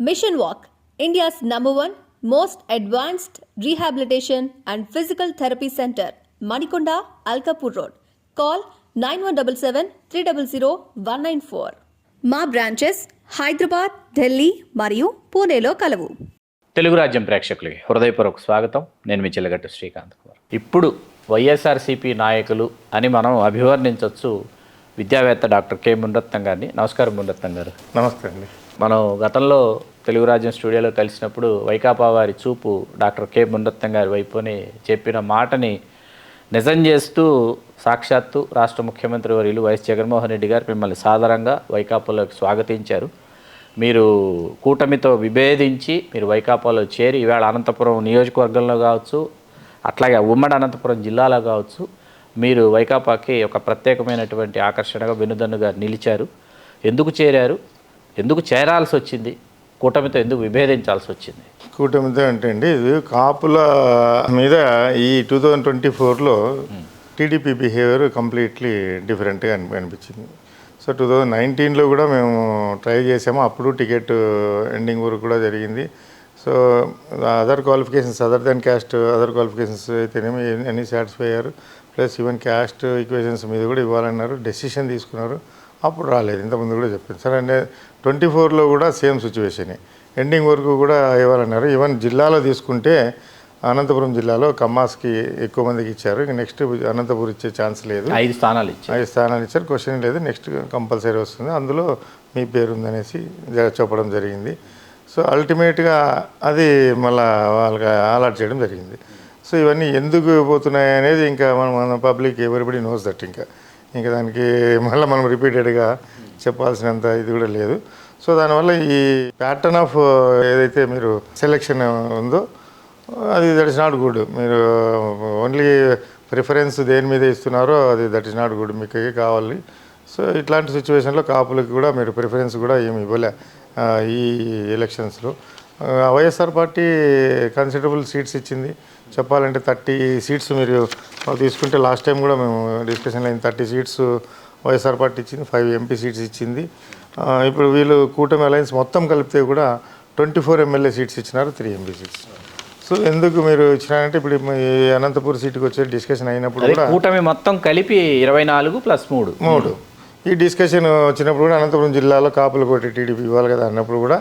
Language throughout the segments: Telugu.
Mission Walk, India's #1 most advanced rehabilitation and physical therapy center, Manikonda, Alkapur Road. Call 9177 300 194. మా బ్రాంచెస్ హైదరాబాద్, ఢిల్లీ మరియు పూణేలో కలవు. తెలుగు రాజ్యం ప్రేక్షకులకి హృదయపూర్వక స్వాగతం. నేను మీ చిల్లగట్టు శ్రీకాంత్ కుమార్. ఇప్పుడు వైఎస్ఆర్సీపీ నాయకులు అని మనం అభివర్ణించవచ్చు విద్యావేత్త డాక్టర్ కె మునిరత్నం గారిని. నమస్కారం మునిరత్నం గారు. నమస్తే అండి. మనం గతంలో తెలుగు రాజ్యం స్టూడియోలో కలిసినప్పుడు వైకాపా వారి చూపు డాక్టర్ కె మునిరత్నం గారి వైపుని చెప్పిన మాటని నిజం చేస్తూ సాక్షాత్తు రాష్ట్ర ముఖ్యమంత్రి వర్యులు వైఎస్ జగన్మోహన్ రెడ్డి గారు మిమ్మల్ని సాదరంగా వైకాపాలోకి స్వాగతించారు. మీరు కూటమితో విభేదించి మీరు వైకాపాలో చేరి ఈవేళ అనంతపురం నియోజకవర్గంలో కావచ్చు, అట్లాగే ఉమ్మడి అనంతపురం జిల్లాలో కావచ్చు, మీరు వైకాపాకి ఒక ప్రత్యేకమైనటువంటి ఆకర్షణగా వెనుదన్నుగా నిలిచారు. ఎందుకు చేరారు? ఎందుకు చేరాల్సి వచ్చింది? కూటమితో ఎందుకు విభేదించాల్సి వచ్చింది? కూటమితో అంటే అండి, ఇది కాపుల మీద ఈ 2024లో టీడీపీ బిహేవియర్ కంప్లీట్లీ డిఫరెంట్గా అనిపించింది. సో 2019లో కూడా మేము ట్రై చేసాము. అప్పుడు టికెట్ ఎండింగ్ వరకు కూడా జరిగింది. So other qualifications other than caste other qualifications అయితేనేమి అన్నీ సాటిస్ఫై అయ్యారు. ప్లస్ ఈవెన్ క్యాస్ట్ ఈక్వేషన్స్ మీద కూడా ఇవ్వాలన్నారు, డెసిషన్ తీసుకున్నారు. అప్పుడు రాలేదు. ఇంతకుముందు కూడా చెప్పాను సార్. అంటే 24లో కూడా సేమ్ సిచ్యువేషన్, ఎండింగ్ వరకు కూడా ఇవ్వాలన్నారు. ఈవెన్ జిల్లాలో తీసుకుంటే అనంతపురం జిల్లాలో కమ్మాస్కి ఎక్కువ మందికి ఇచ్చారు. ఇక నెక్స్ట్ అనంతపురం ఇచ్చే ఛాన్స్ లేదు. 5 స్థానాలు ఇచ్చారు. క్వశ్చన్ లేదు. నెక్స్ట్ కంపల్సరీ వస్తుంది, అందులో మీ పేరు ఉందనేసి చెప్పడం జరిగింది. సో అల్టిమేట్గా అది మళ్ళీ వాళ్ళకి అలాట్ చేయడం జరిగింది. సో ఇవన్నీ ఎందుకు పోతున్నాయి అనేది ఇంకా మన పబ్లిక్ ఎవరిబడి నోస్ దట్. ఇంకా దానికి మళ్ళీ మనం రిపీటెడ్గా చెప్పాల్సినంత ఇది కూడా లేదు. సో దానివల్ల ఈ ప్యాటర్న్ ఆఫ్ ఏదైతే మీరు సెలెక్షన్ ఉందో అది దట్ ఇస్ నాట్ గుడ్. మీరు ఓన్లీ ప్రిఫరెన్స్ దేని మీద ఇస్తున్నారో అది దట్ ఇస్ నాట్ గుడ్. మీకు కావాలి. సో ఇట్లాంటి సిచ్యువేషన్లో కాపులకి కూడా మీరు ప్రిఫరెన్స్ కూడా ఏమి ఇవ్వలే ఈ ఎలక్షన్స్లో. వైఎస్ఆర్ పార్టీ కన్సిడరబుల్ సీట్స్ ఇచ్చింది. చెప్పాలంటే 30 సీట్స్ మీరు తీసుకుంటే లాస్ట్ టైం కూడా మేము డిస్కషన్లో అయింది. 30 సీట్స్ వైఎస్ఆర్ పార్టీ ఇచ్చింది, 5 ఎంపీ సీట్స్ ఇచ్చింది. ఇప్పుడు వీళ్ళు కూటమి అలయన్స్ మొత్తం కలిపితే కూడా 24 ఎమ్మెల్యే సీట్స్ ఇచ్చినారు, 3 ఎంపీ సీట్స్. సో ఎందుకు మీరు ఇచ్చినారంటే ఇప్పుడు ఈ అనంతపూర్ సీటుకి వచ్చే డిస్కషన్ అయినప్పుడు కూడా కూటమి మొత్తం కలిపి 24+3 ఈ డిస్కషన్ వచ్చినప్పుడు కూడా అనంతపురం జిల్లాలో కాపులు కొట్టి టీడీపీ ఇవ్వాలి కదా అన్నప్పుడు కూడా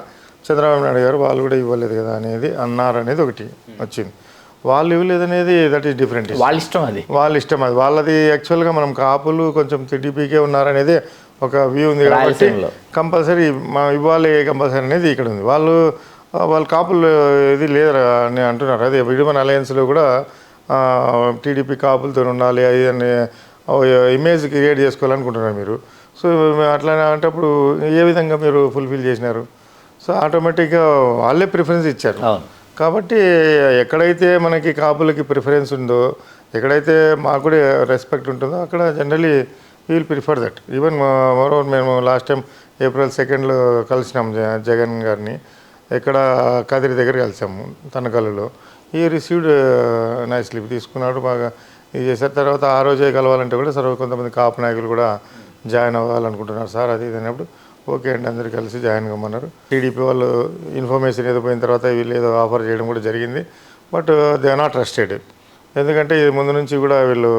చంద్రబాబు నాయుడు గారు వాళ్ళు కూడా ఇవ్వలేదు కదా అనేది అన్నారనేది ఒకటి వచ్చింది. వాళ్ళు ఇవ్వలేదనేది దట్ ఈస్ డిఫరెంట్. వాళ్ళ ఇష్టం అది. వాళ్ళది యాక్చువల్గా మనం కాపులు కొంచెం టీడీపీకే ఉన్నారనేది ఒక వ్యూ ఉంది కాబట్టి కంపల్సరీ ఇవ్వాలి కంపల్సరీ అనేది ఇక్కడ ఉంది. వాళ్ళు కాపులు ఇది లేరు అని అంటున్నారు. అదే విడిమన్ అలయన్స్లో కూడా టీడీపీ కాపులతో ఉండాలి అది అని ఇమేజ్ క్రియేట్ చేసుకోవాలనుకుంటున్నారు మీరు. సో అట్లా అంటప్పుడు ఏ విధంగా మీరు ఫుల్ఫిల్ చేసినారు? సో ఆటోమేటిక్గా వాళ్ళే ప్రిఫరెన్స్ ఇచ్చారు. కాబట్టి ఎక్కడైతే మనకి కాపులకి ప్రిఫరెన్స్ ఉందో, ఎక్కడైతే మాకు కూడా రెస్పెక్ట్ ఉంటుందో అక్కడ generally we will prefer that. Even moreover మేము లాస్ట్ టైం April 2 కలిసినాం జగన్ గారిని. ఎక్కడ కదిరి దగ్గర కలిసాము తనకల్లులో. ఈ రిసీవ్డ్ నైస్లీ తీసుకున్నాడు, బాగా ఇది చేశారు. తర్వాత ఆ రోజే కలవాలంటే కూడా సరే కొంతమంది కాపు నాయకులు కూడా జాయిన్ అవ్వాలనుకుంటున్నారు సార్ అది ఇది అన్నప్పుడు ఓకే అండి అందరు కలిసి జాయిన్ కమ్మన్నారు. టీడీపీ వాళ్ళు ఇన్ఫర్మేషన్ ఏదో పోయిన తర్వాత వీళ్ళు ఏదో ఆఫర్ చేయడం కూడా జరిగింది. But they are not trusted. ఎందుకంటే ఇది ముందు నుంచి కూడా వీళ్ళు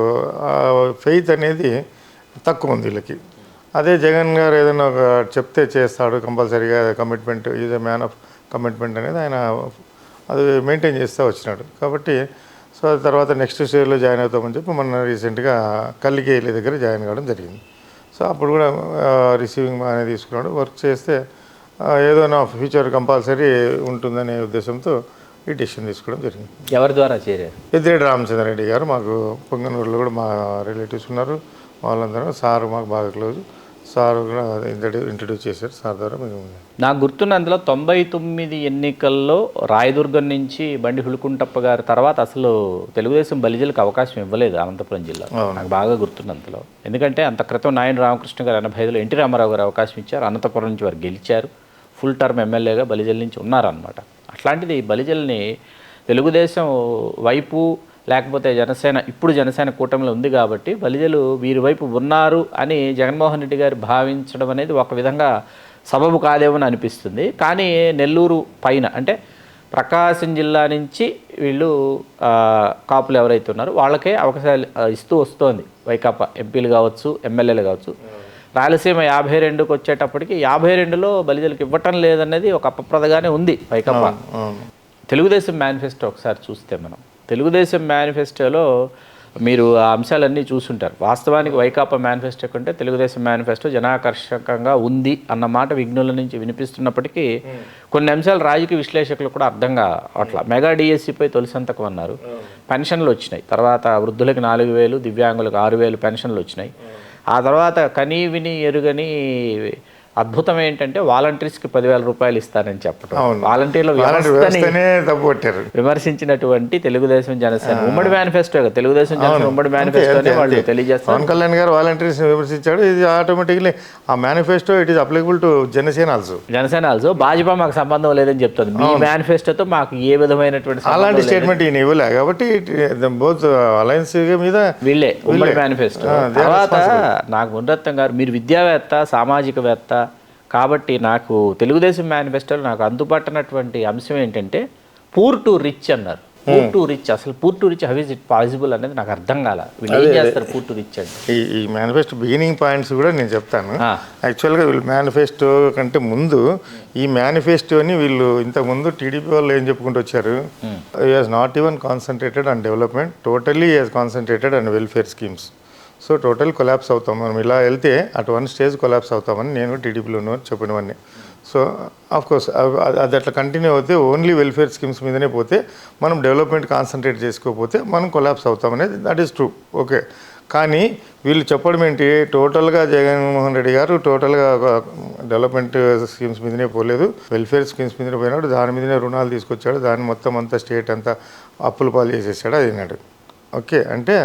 ఫెయిత్ అనేది తక్కువ ఉంది వీళ్ళకి. అదే జగన్ గారు ఏదైనా ఒక చెప్తే చేస్తాడు కంపల్సరీగా, commitment is a man of commitment అనేది ఆయన అది మెయింటైన్ చేస్తూ వచ్చినాడు. కాబట్టి సో తర్వాత నెక్స్ట్ స్టేజ్లో జాయిన్ అవుతామని చెప్పి మొన్న రీసెంట్గా కల్లికేలి దగ్గర జాయిన్ కావడం జరిగింది. సో అప్పుడు కూడా రిసీవింగ్ అనేది తీసుకున్నాడు. వర్క్ చేస్తే ఏదో నా ఫ్యూచర్ కంపల్సరీ ఉంటుందనే ఉద్దేశంతో ఈ డెసిషన్ తీసుకోవడం జరిగింది. ఎవరి ద్వారా చేరారు? పెద్దిరెడ్డి రామచంద్రారెడ్డి గారు, మాకు పొంగనూరులో కూడా మా రిలేటివ్స్ ఉన్నారు. వాళ్ళందరూ సార్ మాకు బాగా క్లోజ్. సార్ కూడా ఇంట్రడ్యూస్ చేశారు. సార్ ద్వారా మేము నాకు గుర్తున్నందులో 99 ఎన్నికల్లో రాయదుర్గం నుంచి బండి హులుకుంటప్ప గారి తర్వాత అసలు తెలుగుదేశం బలిజలకు అవకాశం ఇవ్వలేదు అనంతపురం జిల్లా. నాకు బాగా గుర్తున్నంతలో. ఎందుకంటే అంత క్రితం నాయన రామకృష్ణ గారు 85లో ఎన్టీ రామారావు గారు అవకాశం ఇచ్చారు. అనంతపురం నుంచి వారు గెలిచారు. ఫుల్ టర్మ్ ఎమ్మెల్యేగా బలిజల నుంచి ఉన్నారనమాట. అట్లాంటిది బలిజల్ని తెలుగుదేశం వైపు లేకపోతే జనసేన ఇప్పుడు జనసేన కూటమిలో ఉంది కాబట్టి బలిజలు వీరి వైపు ఉన్నారు అని జగన్మోహన్ రెడ్డి గారు భావించడం అనేది ఒక విధంగా సబబు కాదేమో అని అనిపిస్తుంది. కానీ నెల్లూరు పైన అంటే ప్రకాశం జిల్లా నుంచి వీళ్ళు కాపులు ఎవరైతే ఉన్నారో వాళ్ళకే అవకాశాలు ఇస్తూ వస్తోంది వైకాపా, ఎంపీలు కావచ్చు, ఎమ్మెల్యేలు కావచ్చు. రాయలసీమ 52కి వచ్చేటప్పటికి 52లో బలిజలకు ఇవ్వటం లేదన్నది ఒక అపప్రదగానే ఉంది వైకాపా. తెలుగుదేశం మేనిఫెస్టో ఒకసారి చూస్తే మనం తెలుగుదేశం మేనిఫెస్టోలో మీరు ఆ అంశాలన్నీ చూసుంటారు. వాస్తవానికి వైకాపా మేనిఫెస్టో కంటే తెలుగుదేశం మేనిఫెస్టో జనాకర్షకంగా ఉంది అన్న మాట విఘ్నుల నుంచి వినిపిస్తున్నప్పటికీ కొన్ని అంశాలు రాజకీయ విశ్లేషకులు కూడా అర్థంగా అట్లా. మెగా డిఎస్సిపై తొలి సంతకం అన్నారు, పెన్షన్లు వచ్చినాయి. తర్వాత వృద్ధులకి 4,000, దివ్యాంగులకు 6,000 పెన్షన్లు వచ్చినాయి. ఆ తర్వాత కనీ విని ఎరుగని అద్భుతం ఏంటంటే వాలంటీర్స్కి 10,000 రూపాయలు ఇస్తారని చెప్పడం. వాలంటీర్ల వ్యవస్థని విమర్శించినటువంటి తెలుగుదేశం జనసేన ఉమ్మడి మేనిఫెస్టో, తెలుగుదేశం జనసేన ఉమ్మడి మేనిఫెస్టోనే వాళ్ళు తెలియజేస్తారు. పవన్ కళ్యాణ్ గారు వాలంటీర్స్ విమర్శించాడు. ఇది ఆటోమేటిక్లీ ఆ manifesto it is applicable to Janasena also. Bhajapa మాకు సంబంధం లేదని చెప్తుంది. మీ మేనిఫెస్టోతో మాకు ఏ విధమైనటువంటి అలాంటి స్టేట్మెంట్ ఈయన ఇవ్వలే కాబట్టి బోత్ అలయన్స్ మీద వీళ్ళే ఉమ్మడి మేనిఫెస్టో. తర్వాత నాకు మునరత్నం గారు, మీరు విద్యావేత్త, సామాజికవేత్త కాబట్టి నాకు తెలుగుదేశం మేనిఫెస్టోలో నాకు అందుబాటునటువంటి అంశం ఏంటంటే పూర్ టు రిచ్ అన్నారు. పూర్ టు రిచ్, అసలు poor to rich how is it possible అనేది నాకు అర్థం కాల. వీళ్ళు ఏం చేస్తారు పూర్ టు రిచ్ అంటే? ఈ మేనిఫెస్టో బిగినింగ్ పాయింట్స్ కూడా నేను చెప్తాను. యాక్చువల్గా వీళ్ళు మేనిఫెస్టో కంటే ముందు ఈ మేనిఫెస్టోని వీళ్ళు ఇంతకుముందు టీడీపీ వాళ్ళు ఏం చెప్పుకుంటూ వచ్చారు, he has not even concentrated on development, totally he has concentrated on welfare schemes. So total collapse అవుతాం మనం ఇలా వెళ్తే, అటు వన్ స్టేజ్ కొలాప్స్ అవుతామని నేను టీడీపీలో చెప్పినవన్నీ. సో ఆఫ్కోర్స్ అది అట్లా కంటిన్యూ అవుతే ఓన్లీ వెల్ఫేర్ స్కీమ్స్ మీదనే పోతే, మనం డెవలప్మెంట్ కాన్సన్ట్రేట్ చేసుకోకపోతే మనం కొలాప్స్ అవుతామనేది దట్ ఈస్ ట్రూ. ఓకే, కానీ వీళ్ళు చెప్పడం ఏంటి, టోటల్గా జగన్మోహన్ రెడ్డి గారు టోటల్గా డెవలప్మెంట్ స్కీమ్స్ మీదనే పోలేదు, వెల్ఫేర్ స్కీమ్స్ మీదనే పోయినాడు, దాని మీదనే రుణాలు తీసుకొచ్చాడు, దాన్ని మొత్తం అంతా స్టేట్ అంతా అప్పుల పాలు చేసేసాడు అది అన్నాడు. ఓకే, అంటే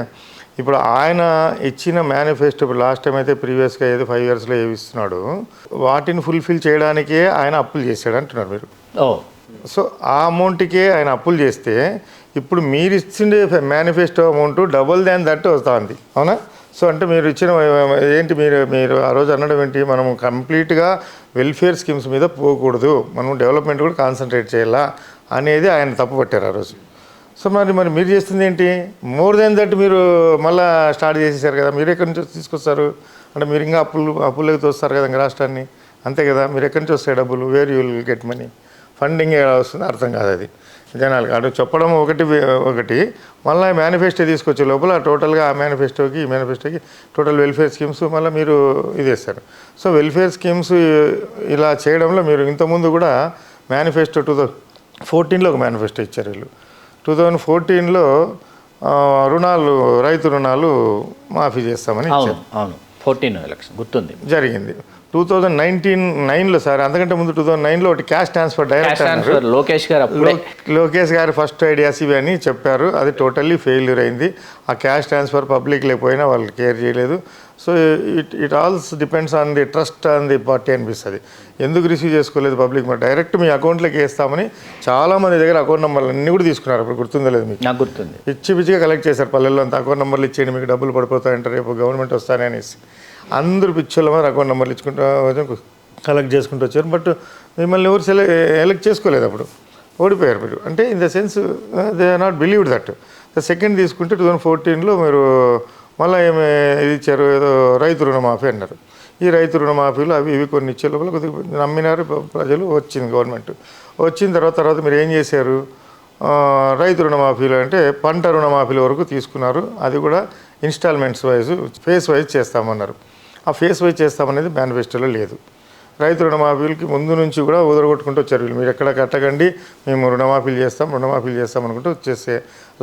ఇప్పుడు ఆయన ఇచ్చిన మేనిఫెస్టో ఇప్పుడు లాస్ట్ టైం అయితే ప్రీవియస్గా ఏదో 5 ఇయర్స్లో ఏవి ఇస్తున్నాడు, వాటిని ఫుల్ఫిల్ చేయడానికే ఆయన అప్పులు చేశాడు అంటున్నారు మీరు. సో ఆ అమౌంట్కే ఆయన అప్పులు చేస్తే ఇప్పుడు మీరు ఇచ్చిండే manifesto amount double than that వస్తుంది, అవునా? సో అంటే మీరు ఇచ్చిన ఏంటి, మీరు ఆ రోజు అనడం ఏంటి, మనం కంప్లీట్గా వెల్ఫేర్ స్కీమ్స్ మీద పోకూడదు, మనం డెవలప్మెంట్ కూడా కాన్సన్ట్రేట్ చేయాలా అనేది ఆయన తప్పుపట్టారు ఆ రోజు. సో మరి మీరు చేస్తుంది ఏంటి, మోర్ దెన్ దట్ మీరు మళ్ళీ స్టార్ట్ చేసేసారు కదా. మీరు ఎక్కడి నుంచి తీసుకొస్తారు అంటే మీరు ఇంకా అప్పులకి తోస్తారు కదా ఇంకా రాష్ట్రాన్ని, అంతే కదా. మీరు ఎక్కడి నుంచి వస్తాయి డబ్బులు, where you will get money, funding ఎలా వస్తుంది అర్థం కాదు అది జనాలకి. అటు చెప్పడం ఒకటి మళ్ళీ మేనిఫెస్టో తీసుకొచ్చే లోపల టోటల్గా ఆ మేనిఫెస్టోకి ఈ మేనిఫెస్టోకి టోటల్ వెల్ఫేర్ స్కీమ్స్ మళ్ళీ మీరు ఇదేస్తారు. సో వెల్ఫేర్ స్కీమ్స్ ఇలా చేయడంలో మీరు ఇంతకుముందు కూడా మేనిఫెస్టో 2014లో ఒక మేనిఫెస్టో ఇచ్చారు వీళ్ళు. 2014లో రుణాలు, రైతు రుణాలు మాఫీ చేస్తామని ఇచ్చారు. 14 ఎలక్షన్ గుర్తుంది, జరిగింది. 2019లో సార్, అంతకంటే ముందు 2009లో ఒకటి క్యాష్ ట్రాన్స్ఫర్ డైరెక్ట్ లోకేష్ గారు ఫస్ట్ ఐడియాస్ ఇవి అని చెప్పారు. అది టోటల్లీ ఫెయిల్యూర్ అయింది. ఆ క్యాష్ ట్రాన్స్ఫర్ పబ్లిక్ లేకపోయినా వాళ్ళు కేర్ చేయలేదు. So it also depends on the trust on the party అనిపిస్తుంది. ఎందుకు రిసీవ్ చేసుకోలేదు పబ్లిక్, మరి డైరెక్ట్ మీ అకౌంట్లోకి వేస్తామని చాలామంది దగ్గర అకౌంట్ నెంబర్లు అన్నీ కూడా తీసుకున్నారు. అప్పుడు గుర్తుందో లేదు మీకు? నాకు గుర్తుంది. పిచ్చిగా కలెక్ట్ చేశారు పల్లెల్లో అంతా, అకౌంట్ నెంబర్లు ఇచ్చేయండి మీకు డబ్బులు పడిపోతాయంటారు, రేపు గవర్నమెంట్ వస్తానే అనేసి అందరూ పిచ్చోళ్ళ మరి అకౌంట్ నెంబర్లు ఇచ్చుకుంటూ కలెక్ట్ చేసుకుంటూ వచ్చారు. బట్ మిమ్మల్ని ఎవరు ఎలక్ట్ చేసుకోలేదు, అప్పుడు ఓడిపోయారు మీరు. అంటే in the sense they are not believed that. Second తీసుకుంటే 2014లో మీరు మళ్ళీ ఏమి ఇది ఇచ్చారు, ఏదో రైతు రుణమాఫీ అన్నారు. ఈ రైతు రుణమాఫీలు అవి ఇవి కొన్ని ఇచ్చే లోపల కొద్దిగా నమ్మినారు ప్రజలు, వచ్చింది గవర్నమెంట్. వచ్చిన తర్వాత మీరు ఏం చేశారు, రైతు రుణమాఫీలు అంటే పంట రుణమాఫీల వరకు తీసుకున్నారు. అది కూడా ఇన్స్టాల్మెంట్స్ వైజ్ ఫేస్ వైజ్ చేస్తామన్నారు. ఆ ఫేస్ వైజ్ చేస్తామనేది మేనిఫెస్టోలో లేదు. రైతు రుణమాఫీలకి ముందు నుంచి కూడా ఊదరగొట్టుకుంటూ వచ్చారు వీళ్ళు, మీరు ఎక్కడ కట్టకండి మేము రుణమాఫీలు చేస్తాం అనుకుంటూ వచ్చేస్తే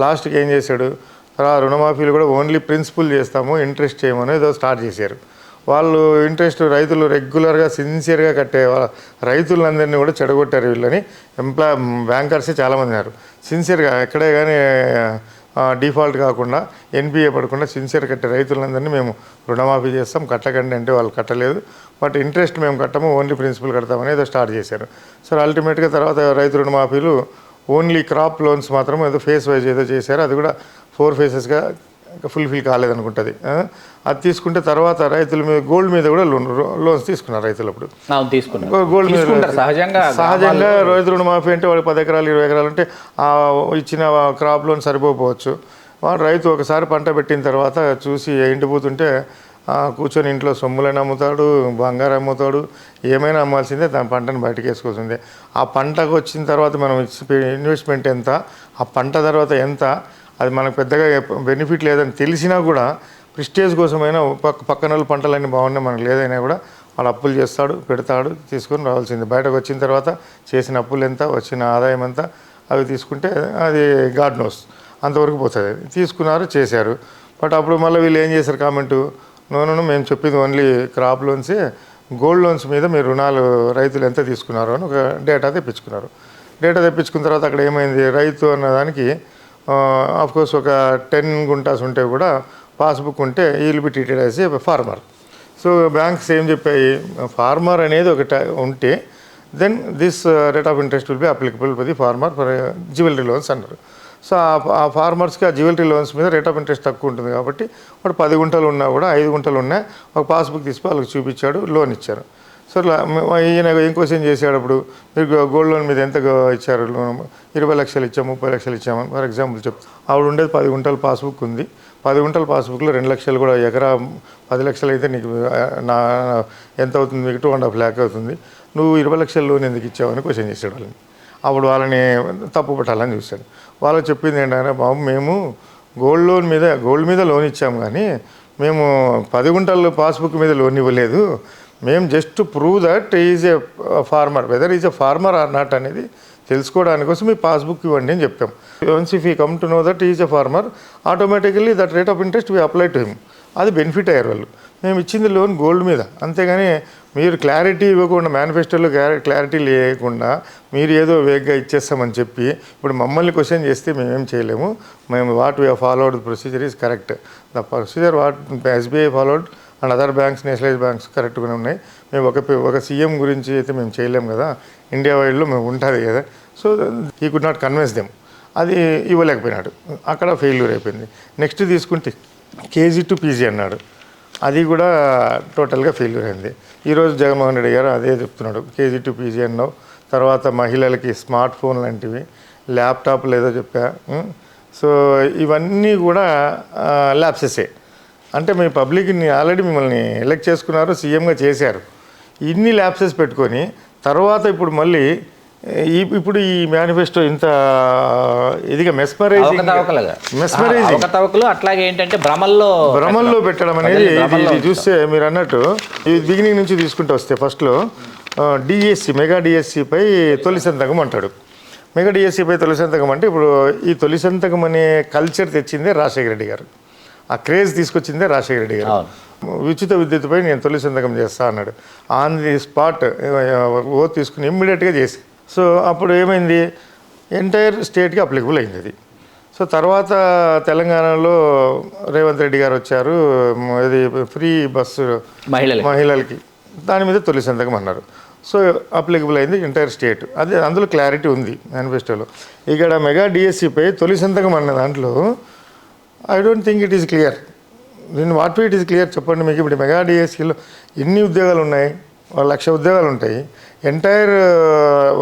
లాస్ట్కి ఏం చేశాడు, ఆ రుణమాఫీలు కూడా ఓన్లీ ప్రిన్సిపల్ చేస్తాము, ఇంట్రెస్ట్ చేయమని ఏదో స్టార్ట్ చేశారు. వాళ్ళు ఇంట్రెస్ట్ రైతులు రెగ్యులర్గా సిన్సియర్గా కట్టే రైతులందరినీ కూడా చెడగొట్టారు వీళ్ళని. బ్యాంకర్సే చాలామంది ఉన్నారు సిన్సియర్గా, ఎక్కడే కానీ డిఫాల్ట్ కాకుండా ఎన్పిఏ పడకుండా సిన్సియర్ కట్టే రైతులందరినీ మేము రుణమాఫీ చేస్తాం, కట్టకండి అంటే వాళ్ళు కట్టలేదు. బట్ ఇంట్రెస్ట్ మేము కట్టము, ఓన్లీ ప్రిన్సిపల్ కడతామని ఏదో స్టార్ట్ చేశారు. సో అల్టిమేట్గా తర్వాత రైతు రుణమాఫీలు ఓన్లీ క్రాప్ లోన్స్ మాత్రం ఏదో ఫేస్ వైజ్ ఏదో చేశారు. అది కూడా 4 ఫేసెస్గా ఫుల్ఫిల్ కాలేదనుకుంటుంది. అది తీసుకుంటే తర్వాత రైతుల మీద గోల్డ్ మీద కూడా లోన్స్ తీసుకున్నారు రైతులు. అప్పుడు గోల్డ్ మీద సహజంగా రైతు రుణమాఫీ అంటే వాడు 10 ఎకరాలు 20 ఎకరాలు అంటే ఇచ్చిన క్రాప్ లోన్ సరిపోవచ్చు. వాడు రైతు ఒకసారి పంట పెట్టిన తర్వాత చూసి ఎండిపోతుంటే కూర్చొని ఇంట్లో సొమ్ములను అమ్ముతాడు, బంగారం అమ్ముతాడు, ఏమైనా అమ్మాల్సిందే, దాని పంటను బయటకు వేసుకోవాల్సిందే. ఆ పంటకు వచ్చిన తర్వాత మనం ఇన్వెస్ట్మెంట్ ఎంత, ఆ పంట తర్వాత ఎంత, అది మనకు పెద్దగా బెనిఫిట్ లేదని తెలిసినా కూడా ప్రిస్టేజ్ కోసమైనా పక్కన పంటలన్నీ బాగున్నాయి, మనకు లేదైనా కూడా వాడు అప్పులు చేస్తాడు, పెడతాడు, తీసుకొని రావాల్సింది. బయటకు వచ్చిన తర్వాత చేసిన అప్పులు ఎంత, వచ్చిన ఆదాయం ఎంత, అవి తీసుకుంటే అది గాడ్ నోస్ అంతవరకు పోతుంది. తీసుకున్నారు, చేశారు. బట్ అప్పుడు మళ్ళీ వీళ్ళు ఏం చేశారు కామెంటు, నోను మేము చెప్పింది ఓన్లీ క్రాప్ లోన్సే, గోల్డ్ లోన్స్ మీద మీరు రుణాలు రైతులు ఎంత తీసుకున్నారు అని ఒక డేటా తెప్పించుకున్నారు. డేటా తెప్పించుకున్న తర్వాత అక్కడ ఏమైంది, రైతు అన్నదానికి ఆఫ్కోర్స్ ఒక 10 గుంటాస్ ఉంటే కూడా పాస్బుక్ ఉంటే he'll be treated as a farmer. So banks ఏం చెప్పాయి, ఫార్మర్ అనేది ఒక ఉంటే then this rate of interest will be applicable for the farmer for jewellery loans అన్నారు. సో ఆ ఫార్మర్స్కి ఆ జ్యువెలరీ లోన్స్ మీద రేట్ ఆఫ్ ఇంట్రెస్ట్ తక్కువ ఉంటుంది కాబట్టి వాడు 10 గుంటలు ఉన్నా కూడా 5 గుంటలు ఉన్నా ఒక పాస్బుక్ తీసి వాళ్ళకి చూపించాడు, లోన్ ఇచ్చారు. సో ఈయన ఏం క్వశ్చన్ చేశాడు, అప్పుడు మీరు గోల్డ్ లోన్ మీద ఎంత ఇచ్చారు, 20 లక్షలు ఇచ్చాము, 30 లక్షలు ఇచ్చామని ఫర్ ఎగ్జాంపుల్ చెప్తాను. ఆవిడ ఉండేది 10 గుంటల పాస్బుక్ ఉంది. 10 గుంటల పాస్బుక్లో 2 లక్షలు కూడా, ఎకరా 10 లక్షలు అయితే నీకు ఎంత అవుతుంది, మీకు 2.5 lakh అవుతుంది, నువ్వు 20 లక్షల లోన్ ఎందుకు ఇచ్చావని క్వశ్చన్ చేశాడు వాళ్ళని. అప్పుడు వాళ్ళని తప్పు పట్టాలని చూశాడు. వాళ్ళకి చెప్పింది ఏంటంటే, బాబు మేము గోల్డ్ మీద లోన్ ఇచ్చాము, కానీ మేము 10 గుంటల పాస్బుక్ మీద లోన్ ఇవ్వలేదు. మేము just prove that is a farmer, whether is a farmer or not అనేది తెలుసుకోవడానికి కోసం మీ పాస్బుక్ ఇవ్వండి అని చెప్పాం. Once if you come to know that is a farmer, automatically that rate of interest we apply to him. అది బెనిఫిట్ అయ్యారు వాళ్ళు. మేము ఇచ్చింది లోన్ గోల్డ్ మీద, అంతేగాని మీరు క్లారిటీ ఇవ్వకుండా, మేనిఫెస్టోలో క్లారిటీ లేకుండా మీరు ఏదో వేగ్గా ఇచ్చేస్తామని చెప్పి ఇప్పుడు మమ్మల్ని క్వశ్చన్ చేస్తే మేమేం చేయలేము. మేము what we followed procedure is correct. The procedure what SBI followed and other banks, nationalise banks కరెక్ట్గానే ఉన్నాయి. మేము ఒక సీఎం గురించి అయితే మేము చేయలేము కదా, ఇండియా వైడ్లో మేము ఉంటుంది కదా. So he could not convince them. అది ఇవ్వలేకపోయినాడు, అక్కడ ఫెయిల్యూర్ అయిపోయింది. నెక్స్ట్ తీసుకుంటే కేజీ టు పీజీ అన్నాడు, అది కూడా టోటల్గా ఫెయిల్యూర్ అయింది. ఈరోజు జగన్మోహన్ రెడ్డి గారు అదే చెప్తున్నాడు, కేజీ టు పీజీ అన్నావు, తర్వాత మహిళలకి స్మార్ట్ ఫోన్ లాంటివి, ల్యాప్టాప్లు ఏదో చెప్పా. సో ఇవన్నీ కూడా ల్యాప్సెసే. అంటే మీ పబ్లిక్ని ఆల్రెడీ మిమ్మల్ని ఎలక్ట్ చేసుకున్నారు, సీఎంగా చేశారు, ఇన్ని ల్యాప్సెస్ పెట్టుకొని తర్వాత ఇప్పుడు మళ్ళీ ఇప్పుడు ఈ మేనిఫెస్టో ఇంత ఇదిగా మెస్మరైజింగ్ అట్లాగే ఏంటంటే భ్రమల్లో పెట్టడం అనేది ఇది చూస్తే మీరు అన్నట్టు ఇది బిగినింగ్ నుంచి తీసుకుంటూ వస్తే ఫస్ట్లో డిఎస్సి మెగా డిఎస్సిపై తొలి సంతకం అంటాడు. మెగా డిఎస్సిపై తొలి సంతకం అంటే ఇప్పుడు ఈ తొలి సంతకం అనే కల్చర్ తెచ్చిందే రాజశేఖర రెడ్డి గారు, ఆ క్రేజ్ తీసుకొచ్చిందే రాజశేఖర రెడ్డి గారు. ఉచిత విద్యుత్పై నేను తొలి సంతకం చేస్తా అన్నాడు. ఆన్ ది స్పాట్ ఓ తీసుకుని ఇమ్మీడియట్గా చేసి, సో అప్పుడు ఏమైంది, ఎంటైర్ స్టేట్కి అప్లికబుల్ అయింది అది. సో తర్వాత తెలంగాణలో రేవంత్ రెడ్డి గారు వచ్చారు, ఇది ఫ్రీ బస్సు మహిళలకి, దాని మీద తొలి సంతకం అన్నారు. సో అప్లికబుల్ అయింది ఎంటైర్ స్టేట్. అదే అందులో క్లారిటీ ఉంది మేనిఫెస్టోలో. ఇక్కడ మెగా డిఎస్సిపై తొలి సంతకం అన్న దాంట్లో I don't think it is clear. నేను వాట్ ఇట్ ఈస్ క్లియర్ చెప్పండి మీకు. ఇప్పుడు మెగా డిఎస్సిలో ఎన్ని ఉద్యోగాలు ఉన్నాయి, 1,00,000 ఉద్యోగాలు ఉంటాయి. ఎంటైర్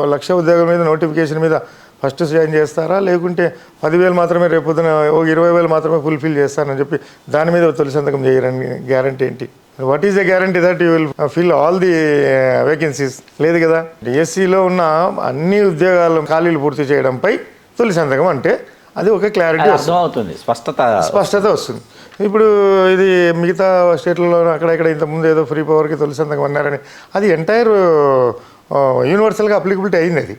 1,00,000 ఉద్యోగాల మీద నోటిఫికేషన్ మీద ఫస్ట్ జాయిన్ చేస్తారా, లేకుంటే 10,000 మాత్రమే రేపొద్దున 20,000 మాత్రమే ఫుల్ఫిల్ చేస్తారని చెప్పి దాని మీద తొలి సంతకం చేయరని గ్యారంటీ ఏంటి? What is the guarantee that you will fill all the vacancies? లేదు కదా. డిఎస్సిలో ఉన్న అన్ని ఉద్యోగాలు ఖాళీలు పూర్తి చేయడంపై తొలి సంతకం అంటే అది ఒక క్లారిటీ వస్తుంది, స్పష్టత వస్తుంది. ఇప్పుడు ఇది మిగతా స్టేట్లలో అక్కడక్కడ ఇంతకుముందు ఏదో ఫ్రీ పవర్కి తొలి సంతకం అన్నారని, అది ఎంటైర్ యూనివర్సల్గా అప్లికబిలిటీ అయింది అది.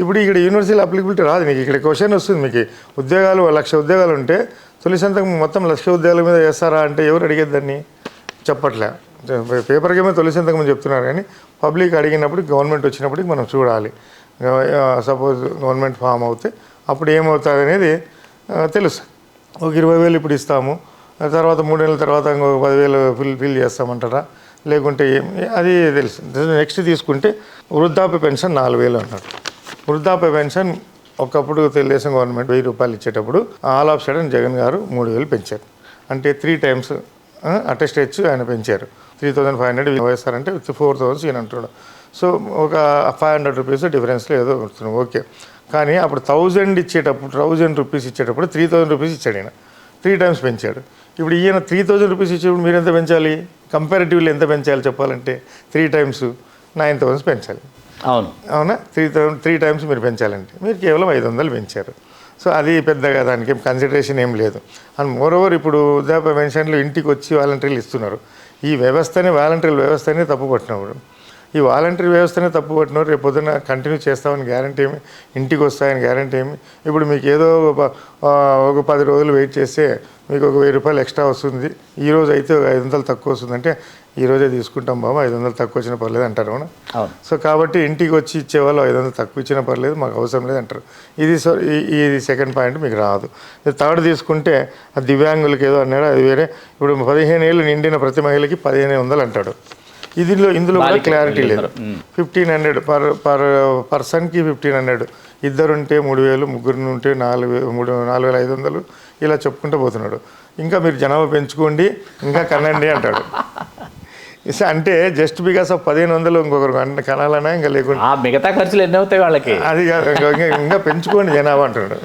ఇప్పుడు ఇక్కడ యూనివర్సల్ అప్లికబిలిటీ రాదు మీకు. ఇక్కడ క్వశ్చన్ వస్తుంది మీకు, ఉద్యోగాలు 1,00,000 ఉద్యోగాలు ఉంటే తొలి సంతకం మొత్తం 1,00,000 ఉద్యోగాల మీద చేస్తారా అంటే ఎవరు అడిగేది దాన్ని? చెప్పట్లే. పేపర్కేమో తొలి సంతకం చెప్తున్నారు, కానీ పబ్లిక్ అడిగినప్పుడు, గవర్నమెంట్ వచ్చినప్పటికి మనం చూడాలి. సపోజ్ గవర్నమెంట్ ఫామ్ అవుతే అప్పుడు ఏమవుతుంది అనేది తెలుస్తుంది. ఒక 20,000 ఇప్పుడు ఇస్తాము, తర్వాత 3 నెలల తర్వాత ఇంకొక 10,000 ఫిల్ చేస్తామంటారా, లేకుంటే అది తెలుసు. నెక్స్ట్ తీసుకుంటే వృద్ధాప్య పెన్షన్ 4,000 అన్నాడు. వృద్ధాప్య పెన్షన్ ఒకప్పుడు తెలుగుదేశం గవర్నమెంట్ 1,000 రూపాయలు ఇచ్చేటప్పుడు ఆల్ ఆఫ్ సడన్ జగన్ గారు 3,000 పెంచారు. అంటే 3 టైమ్స్ అటెస్టేజ్ ఆయన పెంచారు. 3,500 వైఎస్ఆర్ అంటే 4,000 ఈయన అంటున్నాడు. సో ఒక 500 రూపీస్ డిఫరెన్స్లో ఏదో వస్తున్నాం, ఓకే. కానీ అప్పుడు 1,000 రూపీస్ ఇచ్చేటప్పుడు 3,000 రూపీస్ ఇచ్చాడు ఈయన, 3 టైమ్స్ పెంచాడు. ఇప్పుడు ఈయన 3,000 రూపీస్ ఇచ్చేటప్పుడు మీరు ఎంత పెంచాలి, కంపారిటివ్లీ ఎంత పెంచాలి చెప్పాలంటే 3 టైమ్స్ 9,000 పెంచాలి. అవునా, 3 టైమ్స్ మీరు పెంచాలంటే మీరు కేవలం 500 పెంచారు. సో అది పెద్దగా దానికి కన్సిడరేషన్ ఏం లేదు. అండ్ మోరోవర్ ఇప్పుడు వృద్ధాప్య పెన్షన్లు ఇంటికి వచ్చి వాలంటీర్లు ఇస్తున్నారు. ఈ వాలంటీర్ వ్యవస్థనే తప్పు పట్టినప్పుడు, ఈ వాలంటీర్ వ్యవస్థనే తప్పు పట్టినప్పుడు రేపు పొద్దున కంటిన్యూ చేస్తామని గ్యారంటీ ఏమి, ఇంటికి వస్తాయని గ్యారంటీ ఏమి. ఇప్పుడు మీకు ఏదో ఒక 10 రోజులు వెయిట్ చేస్తే మీకు ఒక 1,000 రూపాయలు ఎక్స్ట్రా వస్తుంది, ఈ రోజు అయితే 500 తక్కువ వస్తుందంటే ఈ రోజే తీసుకుంటాం బాబా, 500 తక్కువ వచ్చినా పర్లేదు అంటారు. అవునా? సో కాబట్టి ఇంటికి వచ్చి ఇచ్చేవాళ్ళు 500 తక్కువ ఇచ్చినా పర్లేదు, మాకు అవసరం లేదు అంటారు. ఇది సెకండ్ పాయింట్ మీకు రాదు. థర్డ్ తీసుకుంటే దివ్యాంగులకి ఏదో అన్నాడు, అది వేరే. ఇప్పుడు 15 ఏళ్ళు నిండిన ప్రతి మహిళకి 1,500 అంటాడు. ఇందులో కూడా క్లారిటీ లేదు. 1,500 పర్ పర్సన్కి 1,500, ఇద్దరుంటే 3,000, ముగ్గురు ఉంటే 4,500 ఇలా చెప్పుకుంటూ పోతున్నాడు. ఇంకా మీరు జనాభా పెంచుకోండి, ఇంకా కనండి అంటాడు. అంటే జస్ట్ బికాస్ ఆఫ్ 1,500 ఇంకొకరు కనాలన్నా ఇంకా లేకుండా మిగతా ఖర్చులు ఎన్ని అవుతాయి వాళ్ళకి, అది ఇంకా పెంచుకోండి జనాభా అంటున్నాడు.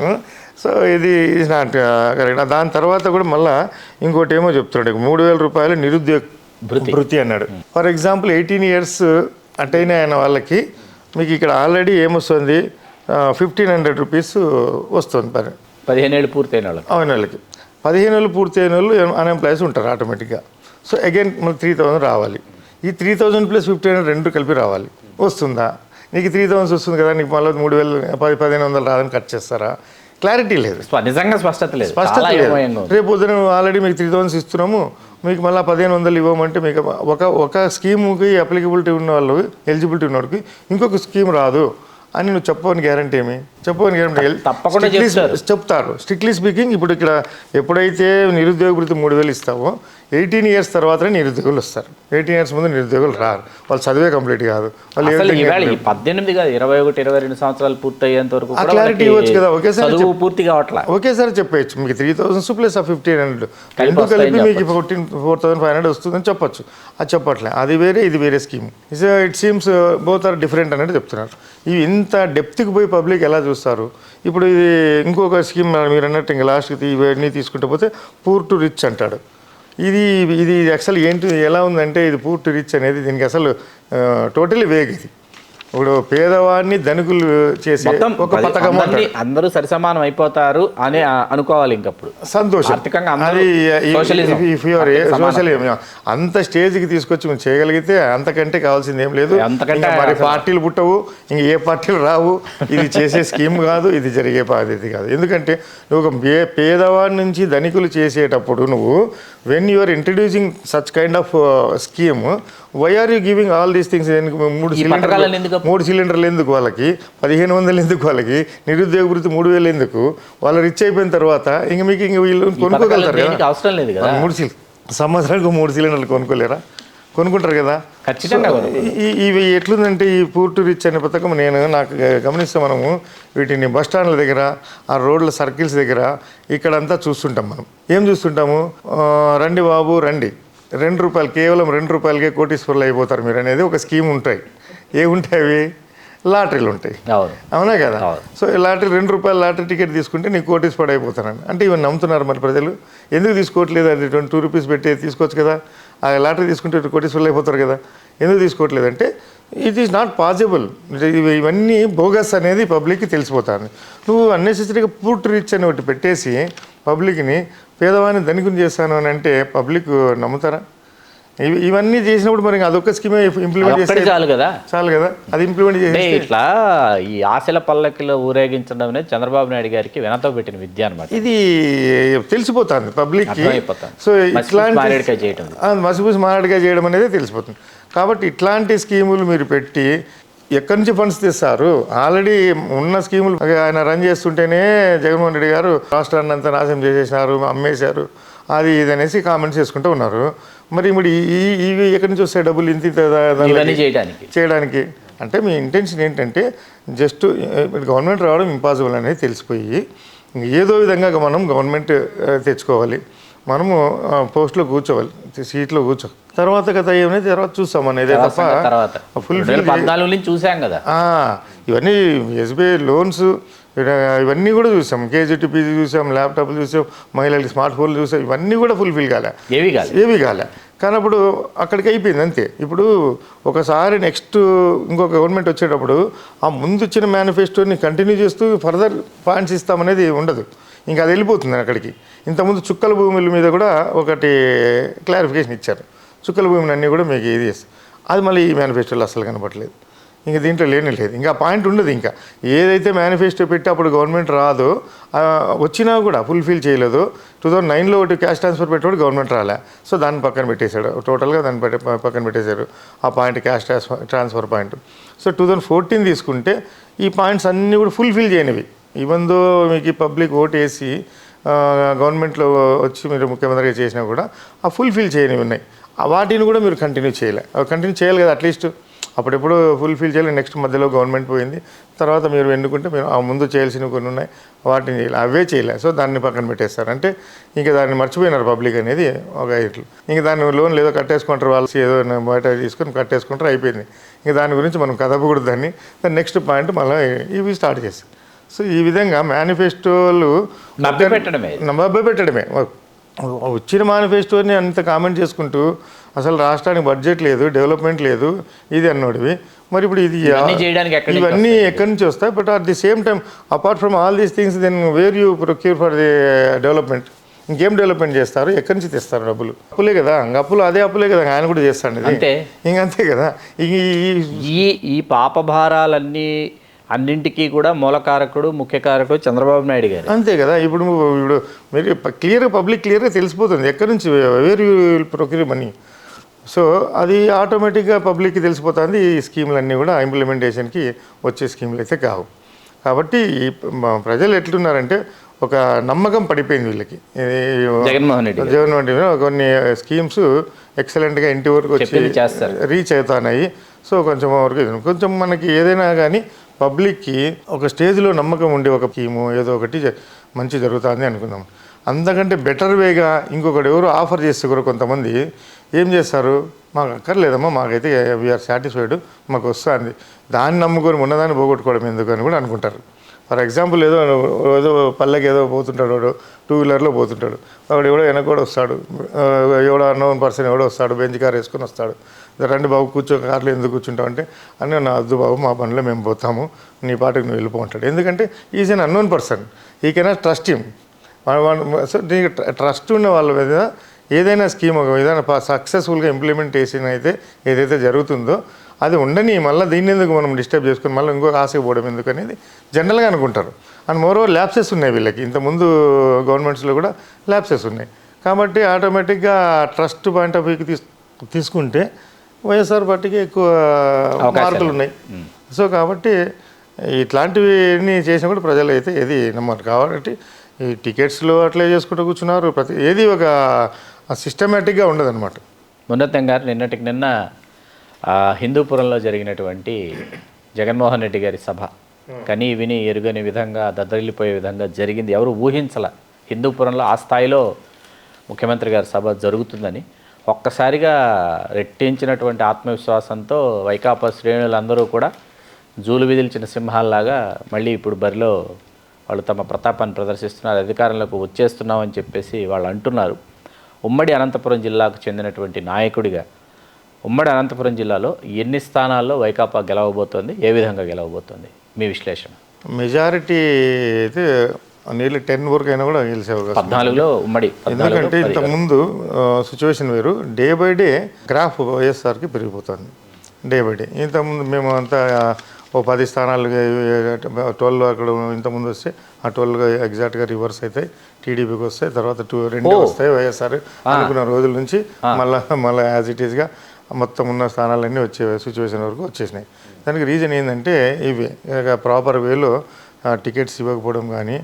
సో ఇది నాట్ కరెక్ట్. దాని తర్వాత కూడా మళ్ళీ ఇంకోటి ఏమో చెప్తున్నాడు, 3,000 రూపాయలు నిరుద్యోగ భృతి అన్నాడు. ఫర్ ఎగ్జాంపుల్ 18 ఇయర్స్ అటైన అయిన వాళ్ళకి మీకు ఇక్కడ ఆల్రెడీ ఏమొస్తుంది, 1,500 రూపీస్ వస్తుంది 15 ఏళ్ళు పూర్తయిన వాళ్ళకి. అవున వాళ్ళకి 15 ఏళ్ళు పూర్తయిన వాళ్ళు అన్ఎంప్లాయీస్ ఉంటారు ఆటోమేటిక్గా. సో అగైన్ మళ్ళీ 3,000 రావాలి. ఈ 3,000 ప్లస్ 1,500 రెండు కలిపి రావాలి. వస్తుందా? నీకు 3,000 వస్తుంది కదా, నీకు మళ్ళీ 3,100 రాదని కట్ చేస్తారా? క్లారిటీ లేదు, నిజంగా స్పష్టత లేదు. రేపు పొద్దున ఆల్రెడీ మీకు 3,000 ఇస్తున్నాము, మీకు మళ్ళీ 1,500 ఇవ్వమంటే మీకు ఒక స్కీముకి అప్లికబిలిటీ ఉన్న వాళ్ళు, ఎలిజిబిలిటీ ఉన్న వాళ్ళకి ఇంకొక స్కీమ్ రాదు అని నువ్వు చెప్పని గ్యారంటీ ఏమి? చెప్పని గ్యారంటీ తప్పకుండా చెప్తారు. స్ట్రిక్ట్లీ స్పీకింగ్ ఇప్పుడు ఇక్కడ ఎప్పుడైతే నిరుద్యోగ భృతి 3,000 ఇస్తావో 18 ఇయర్స్ తర్వాతనే నిరుద్యోగులు వస్తారు. 18 ఇయర్స్ ముందు నిరుద్యోగులు రారు, వాళ్ళు చదివే కంప్లీట్ కాదు. వాళ్ళు 18 కాదు 21, 22 సంవత్సరాలు పూర్తి అయ్యేంత వరకు క్లారిటీ ఇవ్వచ్చు కదా. ఒకేసారి పూర్తి కావట్లా, ఒకేసారి చెప్పచ్చు మీకు 3,000 ప్లస్ 1,500 రెండు కలిపి మీకు 4,500 వస్తుందని చెప్పొచ్చు. అది చెప్పట్లే, అది వేరే ఇది వేరే scheme. It seems both are different అనేది చెప్తున్నారు. ఇవి ఇంత డెప్త్కి పోయి పబ్లిక్ ఎలా చూస్తారు? ఇప్పుడు ఇది ఇంకొక స్కీమ్ మీరు అన్నట్టు ఇంకా లాస్ట్కి ఇవన్నీ తీసుకుంటే పోతే పూర్ టు రిచ్ అంటాడు. ఇది యాక్చువల్ ఏంటి ఎలా ఉందంటే ఇది పూర్ టు రిచ్ అనేది దీనికి అసలు టోటలీ వేగ్. ఇది ఇప్పుడు పేదవాడిని ధనికులు చేసే ఒక పథకం, అందరూ సరిసమానం అయిపోతారు అని అనుకోవాలి. ఇంకప్పుడు సంతోషం అది సోషలిజం అంత స్టేజ్కి తీసుకొచ్చి మేము చేయగలిగితే అంతకంటే కావాల్సింది ఏం లేదు. మరి పార్టీలు పుట్టవు, ఇంక ఏ పార్టీలు రావు. ఇది చేసే స్కీమ్ కాదు, ఇది జరిగే పద్ధతి కాదు. ఎందుకంటే నువ్వు ఒక పేదవాడి నుంచి ధనికులు చేసేటప్పుడు నువ్వు when you are introducing such kind of scheme, why are you giving all these things? 3 సిలిండర్లు ఎందుకు వాళ్ళకి, 1,500 ఎందుకు వాళ్ళకి, నిరుద్యోగ భృతి 3,000 ఎందుకు? వాళ్ళు రిచ్ అయిపోయిన తర్వాత ఇంక మీకు ఇంక వీళ్ళు కొనుక్కోగలుగుతారు కదా. అవసరం లేదు కదా, సంవత్సరానికి 3 సిలిండర్లు కొనుక్కోలేరా? కొనుక్కుంటారు కదా. ఖచ్చితంగా ఇవి ఎట్లుందంటే ఈ పూర్ టు రిచ్ అనే పథకం నాకు గమనిస్తే మనము వీటిని బస్ స్టాండ్ల దగ్గర, ఆ రోడ్ల సర్కిల్స్ దగ్గర ఇక్కడంతా చూస్తుంటాం. మనం ఏం చూస్తుంటాము, రండి బాబు రండి, ₹2 కేవలం ₹2కే కోటీశ్వర్లు అయిపోతారు మీరు అనేది ఒక స్కీమ్ ఉంటాయి. ఏముంటాయి అవి? లాటరీలు ఉంటాయి. అవునా కదా? సో లాటరీ ₹2 లాటరీ టికెట్ తీసుకుంటే నీకు కోటీశ్వరుడు అయిపోతానని అంటే ఇవన్నీ నమ్ముతున్నారు. మరి ప్రజలు ఎందుకు తీసుకోవట్లేదు? అది 22 రూపీస్ పెట్టి తీసుకోవచ్చు కదా. ఆ లాటరీ తీసుకుంటే కోటీశ్వరులు అయిపోతారు కదా. ఎందుకు తీసుకోవట్లేదు అంటే ఇట్ ఈస్ నాట్ పాసిబుల్. ఇవన్నీ బోగస్ అనేది పబ్లిక్కి తెలిసిపోతుంది. నువ్వు అన్నెసెసరీగా పూర్ టు రిచ్ అని ఒకటి పెట్టేసి పబ్లిక్ని పేదవాడిని ధనికుని చేస్తాను అని అంటే పబ్లిక్ నమ్ముతారా? ఇవన్నీ చేసినప్పుడు మరి అదొక స్కీమే ఇంప్లిమెంట్ చేస్తే చాలు కదా. అది ఇంప్లిమెంట్ చేసి ఇట్లా ఈ ఆశల పల్లకిలో ఊరేగించడం అనేది చంద్రబాబు నాయుడు గారికి వెనతో పెట్టిన విద్య అనమాట. ఇది తెలిసిపోతుంది పబ్లిక్కి. సో మసిపూసి మారడిగా చేయడం అనేది తెలిసిపోతుంది. కాబట్టి ఇట్లాంటి స్కీములు మీరు పెట్టి ఎక్కడి నుంచి ఫండ్స్ తెస్తారు? ఆల్రెడీ ఉన్న స్కీములు ఆయన రన్ చేస్తుంటేనే జగన్మోహన్ రెడ్డి గారు రాష్ట్రాన్ని అంతా నాశనం చేసేసినారు, అమ్మేశారు, అది ఇది అనేసి కామెంట్స్ చేసుకుంటూ ఉన్నారు. మరి ఇవి ఎక్కడి నుంచి వస్తాయి డబ్బులు ఇంత చేయడానికి? అంటే మీ ఇంటెన్షన్ ఏంటంటే జస్ట్ గవర్నమెంట్ రావడం ఇంపాసిబుల్ అనేది తెలిసిపోయి ఏదో విధంగా మనం గవర్నమెంట్ తెచ్చుకోవాలి. మనము పోస్ట్లో కూర్చోవాలి, సీట్లో కూర్చో తర్వాత కథ ఏమైనా తర్వాత చూస్తాం అనేది తప్ప తర్వాత ఫుల్ 2014 నుంచి చూసాం కదా. ఇవన్నీ ఎస్బీఐ లోన్స్ ఇవన్నీ కూడా చూసాం, కేజీటీపీ చూసాం, ల్యాప్టాప్లు చూసాం, మహిళలకి స్మార్ట్ ఫోన్లు చూసాం, ఇవన్నీ కూడా ఫుల్ఫిల్ కాలే, ఏవి కాలే. కానీ అప్పుడు అక్కడికి అయిపోయింది అంతే. ఇప్పుడు ఒకసారి నెక్స్ట్ ఇంకొక గవర్నమెంట్ వచ్చేటప్పుడు ఆ ముందు వచ్చిన మేనిఫెస్టోని కంటిన్యూ చేస్తూ ఫర్దర్ పాయింట్స్ ఇస్తామనేది ఉండదు, ఇంకా అది వెళ్ళిపోతుంది అక్కడికి. ఇంతకుముందు చుక్కల భూముల మీద కూడా ఒకటి క్లారిఫికేషన్ ఇచ్చారు, చుక్కల భూమిని అన్నీ కూడా మీకు ఇది చేస్తారు, అది మళ్ళీ ఈ మేనిఫెస్టోలో అసలు కనపడలేదు, ఇంకా దీంట్లో లేనే లేదు, ఇంకా పాయింట్ ఉండదు. ఇంకా ఏదైతే మేనిఫెస్టో పెట్టి అప్పుడు గవర్నమెంట్ రాదో వచ్చినా కూడా ఫుల్ఫిల్ చేయలేదు. 2009లో ఒకటి క్యాష్ ట్రాన్స్ఫర్ పెట్టేవాడు గవర్నమెంట్ రాలే, సో దాన్ని పక్కన పెట్టేశాడు, టోటల్గా దాన్ని పక్కన పెట్టేశారు ఆ point, cash transfer point. So 2014 తీసుకుంటే ఈ పాయింట్స్ అన్నీ కూడా ఫుల్ఫిల్ చేయనివి. ఈవెన్ దో మీకు పబ్లిక్ ఓటు వేసి గవర్నమెంట్లో వచ్చి మీరు ముఖ్యమంత్రిగా చేసినా కూడా ఆ ఫుల్ఫిల్ చేయనివి ఉన్నాయి, వాటిని కూడా మీరు కంటిన్యూ చేయాలి కదా అట్లీస్ట్. అప్పుడెప్పుడు ఫుల్ఫిల్ చేయాలి, నెక్స్ట్ మధ్యలో గవర్నమెంట్ పోయింది, తర్వాత మీరు ఎన్నుకుంటే మీరు ఆ ముందు చేయాల్సినవి కొన్ని ఉన్నాయి, వాటిని చేయాలి, అవే చేయలే. సో దాన్ని పక్కన పెట్టేస్తారు, అంటే ఇంకా దాన్ని మర్చిపోయినారు పబ్లిక్ అనేది ఒక ఇట్లు. ఇంకా దాన్ని లోన్ ఏదో కట్టేసుకుంటారు, వాళ్ళు ఏదో బయట తీసుకొని కట్టేసుకుంటారు, అయిపోయింది. ఇంకా దాని గురించి మనం కదపకూడదు దాన్ని నెక్స్ట్ పాయింట్ మళ్ళీ ఇవి స్టార్ట్ చేస్తాం. సో ఈ విధంగా మేనిఫెస్టోలు నమ్మబెట్టడమే, వచ్చిన మేనిఫెస్టోని అంత కామెంట్ చేసుకుంటూ అసలు రాష్ట్రానికి బడ్జెట్ లేదు, డెవలప్మెంట్ లేదు ఇది అన్నోడివి. మరి ఇప్పుడు ఇది ఇవన్నీ ఎక్కడి నుంచి వస్తాయి? But at the same time apart from all these things then where you procure for the development? ఇంకేం డెవలప్మెంట్ చేస్తారు? ఎక్కడి నుంచి తెస్తారు డబ్బులు? అప్పులే కదా, అదే అప్పులే కదా ఆయన కూడా చేస్తాడు, ఇంకంతే కదా. ఈ పాపభారాలన్నీ అన్నింటికీ కూడా మూలకారకుడు, ముఖ్య కారకుడు చంద్రబాబు నాయుడు గారు, అంతే కదా. ఇప్పుడు మీరు పబ్లిక్ క్లియర్గా తెలిసిపోతుంది ఎక్కడి నుంచి where you will procure money. So అది ఆటోమేటిక్గా పబ్లిక్కి తెలిసిపోతుంది. ఈ స్కీములన్నీ కూడా ఇంప్లిమెంటేషన్కి వచ్చే స్కీములు అయితే కావు. కాబట్టి ప్రజలు ఎట్లున్నారంటే ఒక నమ్మకం పడిపోయింది వీళ్ళకి, జగన్మోహన్ రెడ్డి కొన్ని స్కీమ్స్ ఎక్సలెంట్గా ఇంటి వరకు వచ్చి రీచ్ అవుతున్నాయి. సో కొంచెం మనకి ఏదైనా కానీ పబ్లిక్కి ఒక స్టేజ్లో నమ్మకం ఉండి ఒక స్కీము ఏదో ఒకటి మంచి జరుగుతుంది అనుకుందాం. అంతకంటే బెటర్ వేగా ఇంకొకటి ఎవరు ఆఫర్ చేస్తే కూడా కొంతమంది ఏం చేస్తారు, మాకు అక్కర్లేదమ్మా, మాకైతే వీఆర్ సాటిస్ఫైడ్, మాకు వస్తుంది, దాన్ని నమ్ముకొని ఉన్నదాన్ని పోగొట్టుకోవడం ఎందుకు అని కూడా అనుకుంటారు. ఫర్ ఎగ్జాంపుల్ ఏదో పల్లెకి ఏదో పోతుంటాడు, వాడు 2 వీలర్లో పోతుంటాడు, వాడు ఎవడో వెనక కూడా వస్తాడు, ఎవడో అన్నోన్ పర్సన్ ఎవడో వస్తాడు, బెంచ్ కార్ వేసుకొని వస్తాడు, రండి బాబు కూర్చో, కార్లో ఎందుకు కూర్చుంటావు అంటే, అని నా వద్దు బాబు మా పనిలో మేము పోతాము, నీ పాటికి నువ్వు వెళ్ళిపోంటాడు. ఎందుకంటే ఈజ్ అన్ అన్నోన్ పర్సన్, ఈ కెనాట్ ట్రస్ట్ హిమ్. సో నీకు ట్రస్ట్ ఉన్న వాళ్ళ మీద ఏదైనా స్కీమ్ ఒక విధానం సక్సెస్ఫుల్గా ఇంప్లిమెంటేషన్ అయితే ఏదైతే జరుగుతుందో అది ఉండని, మళ్ళీ దీన్ని ఎందుకు మనం డిస్టర్బ్ చేసుకుని మళ్ళీ ఇంకో ఆశకు పోవడం ఎందుకు అనేది జనరల్గా అనుకుంటారు. అండ్ మోరోవర్ ల్యాప్సెస్ ఉన్నాయి వీళ్ళకి, ఇంతకుముందు గవర్నమెంట్స్లో కూడా ల్యాప్సెస్ ఉన్నాయి. కాబట్టి ఆటోమేటిక్గా ట్రస్ట్ పాయింట్ ఆఫ్ వ్యూకి తీసుకుంటే వైఎస్ఆర్ పార్టీకి ఎక్కువ మార్కులు ఉన్నాయి. సో కాబట్టి ఇట్లాంటివి చేసినా కూడా ప్రజలు అయితే ఏది నమ్మరు. కాబట్టి ఈ టికెట్స్లో అట్లే చేసుకుంటూ కూర్చున్నారు, ఏది ఒక సిస్టమేటిక్గా ఉండదన్నమాట. ఉన్నతం గారు నిన్నటికి నిన్న హిందూపురంలో జరిగినటువంటి జగన్మోహన్ రెడ్డి గారి సభ కని విని ఎరుగని విధంగా దద్దరిల్లిపోయే విధంగా జరిగింది. ఎవరు ఊహించల హిందూపురంలో ఆ స్థాయిలో ముఖ్యమంత్రి గారి సభ జరుగుతుందని. ఒక్కసారిగా రెట్టించినటువంటి ఆత్మవిశ్వాసంతో వైకాపా శ్రేణులందరూ కూడా జూలు విదిల్చిన సింహాల్లాగా మళ్ళీ ఇప్పుడు బరిలో వాళ్ళు తమ ప్రతాపాన్ని ప్రదర్శిస్తున్నారు, అధికారంలోకి వచ్చేస్తున్నామని చెప్పేసి వాళ్ళు అంటున్నారు. ఉమ్మడి అనంతపురం జిల్లాకు చెందినటువంటి నాయకుడిగా ఉమ్మడి అనంతపురం జిల్లాలో ఎన్ని స్థానాల్లో వైకాపా గెలవబోతోంది, ఏ విధంగా గెలవబోతోంది మీ విశ్లేషణ? మెజారిటీ అయితే నియర్లీ 10 వరకు అయినా కూడా గెలిచే అవకాశం 14లో ఉమ్మడి. ఎందుకంటే ఇంతకుముందు సిచ్యువేషన్ వేరు, డే బై డే గ్రాఫ్ వైఎస్ఆర్కి పెరిగిపోతుంది డే బై డే. ఇంతకుముందు మేము అంతా ఓ 10 స్థానాలు 12 అక్కడ ఇంతకుముందు వస్తే ఆ 12 ఎగ్జాక్ట్గా రివర్స్ అవుతాయి, టీడీపీకి వస్తాయి, తర్వాత 2 వస్తాయి వైఎస్ఆర్ అనుకున్న రోజుల నుంచి మళ్ళీ యాజ్ ఇట్ ఈస్గా మొత్తం ఉన్న స్థానాలన్నీ వచ్చే సిచ్యువేషన్ వరకు వచ్చేసినాయి. దానికి రీజన్ ఏంటంటే ఇవి ప్రాపర్ వేలో టికెట్స్ ఇవ్వకపోవడం కానీ,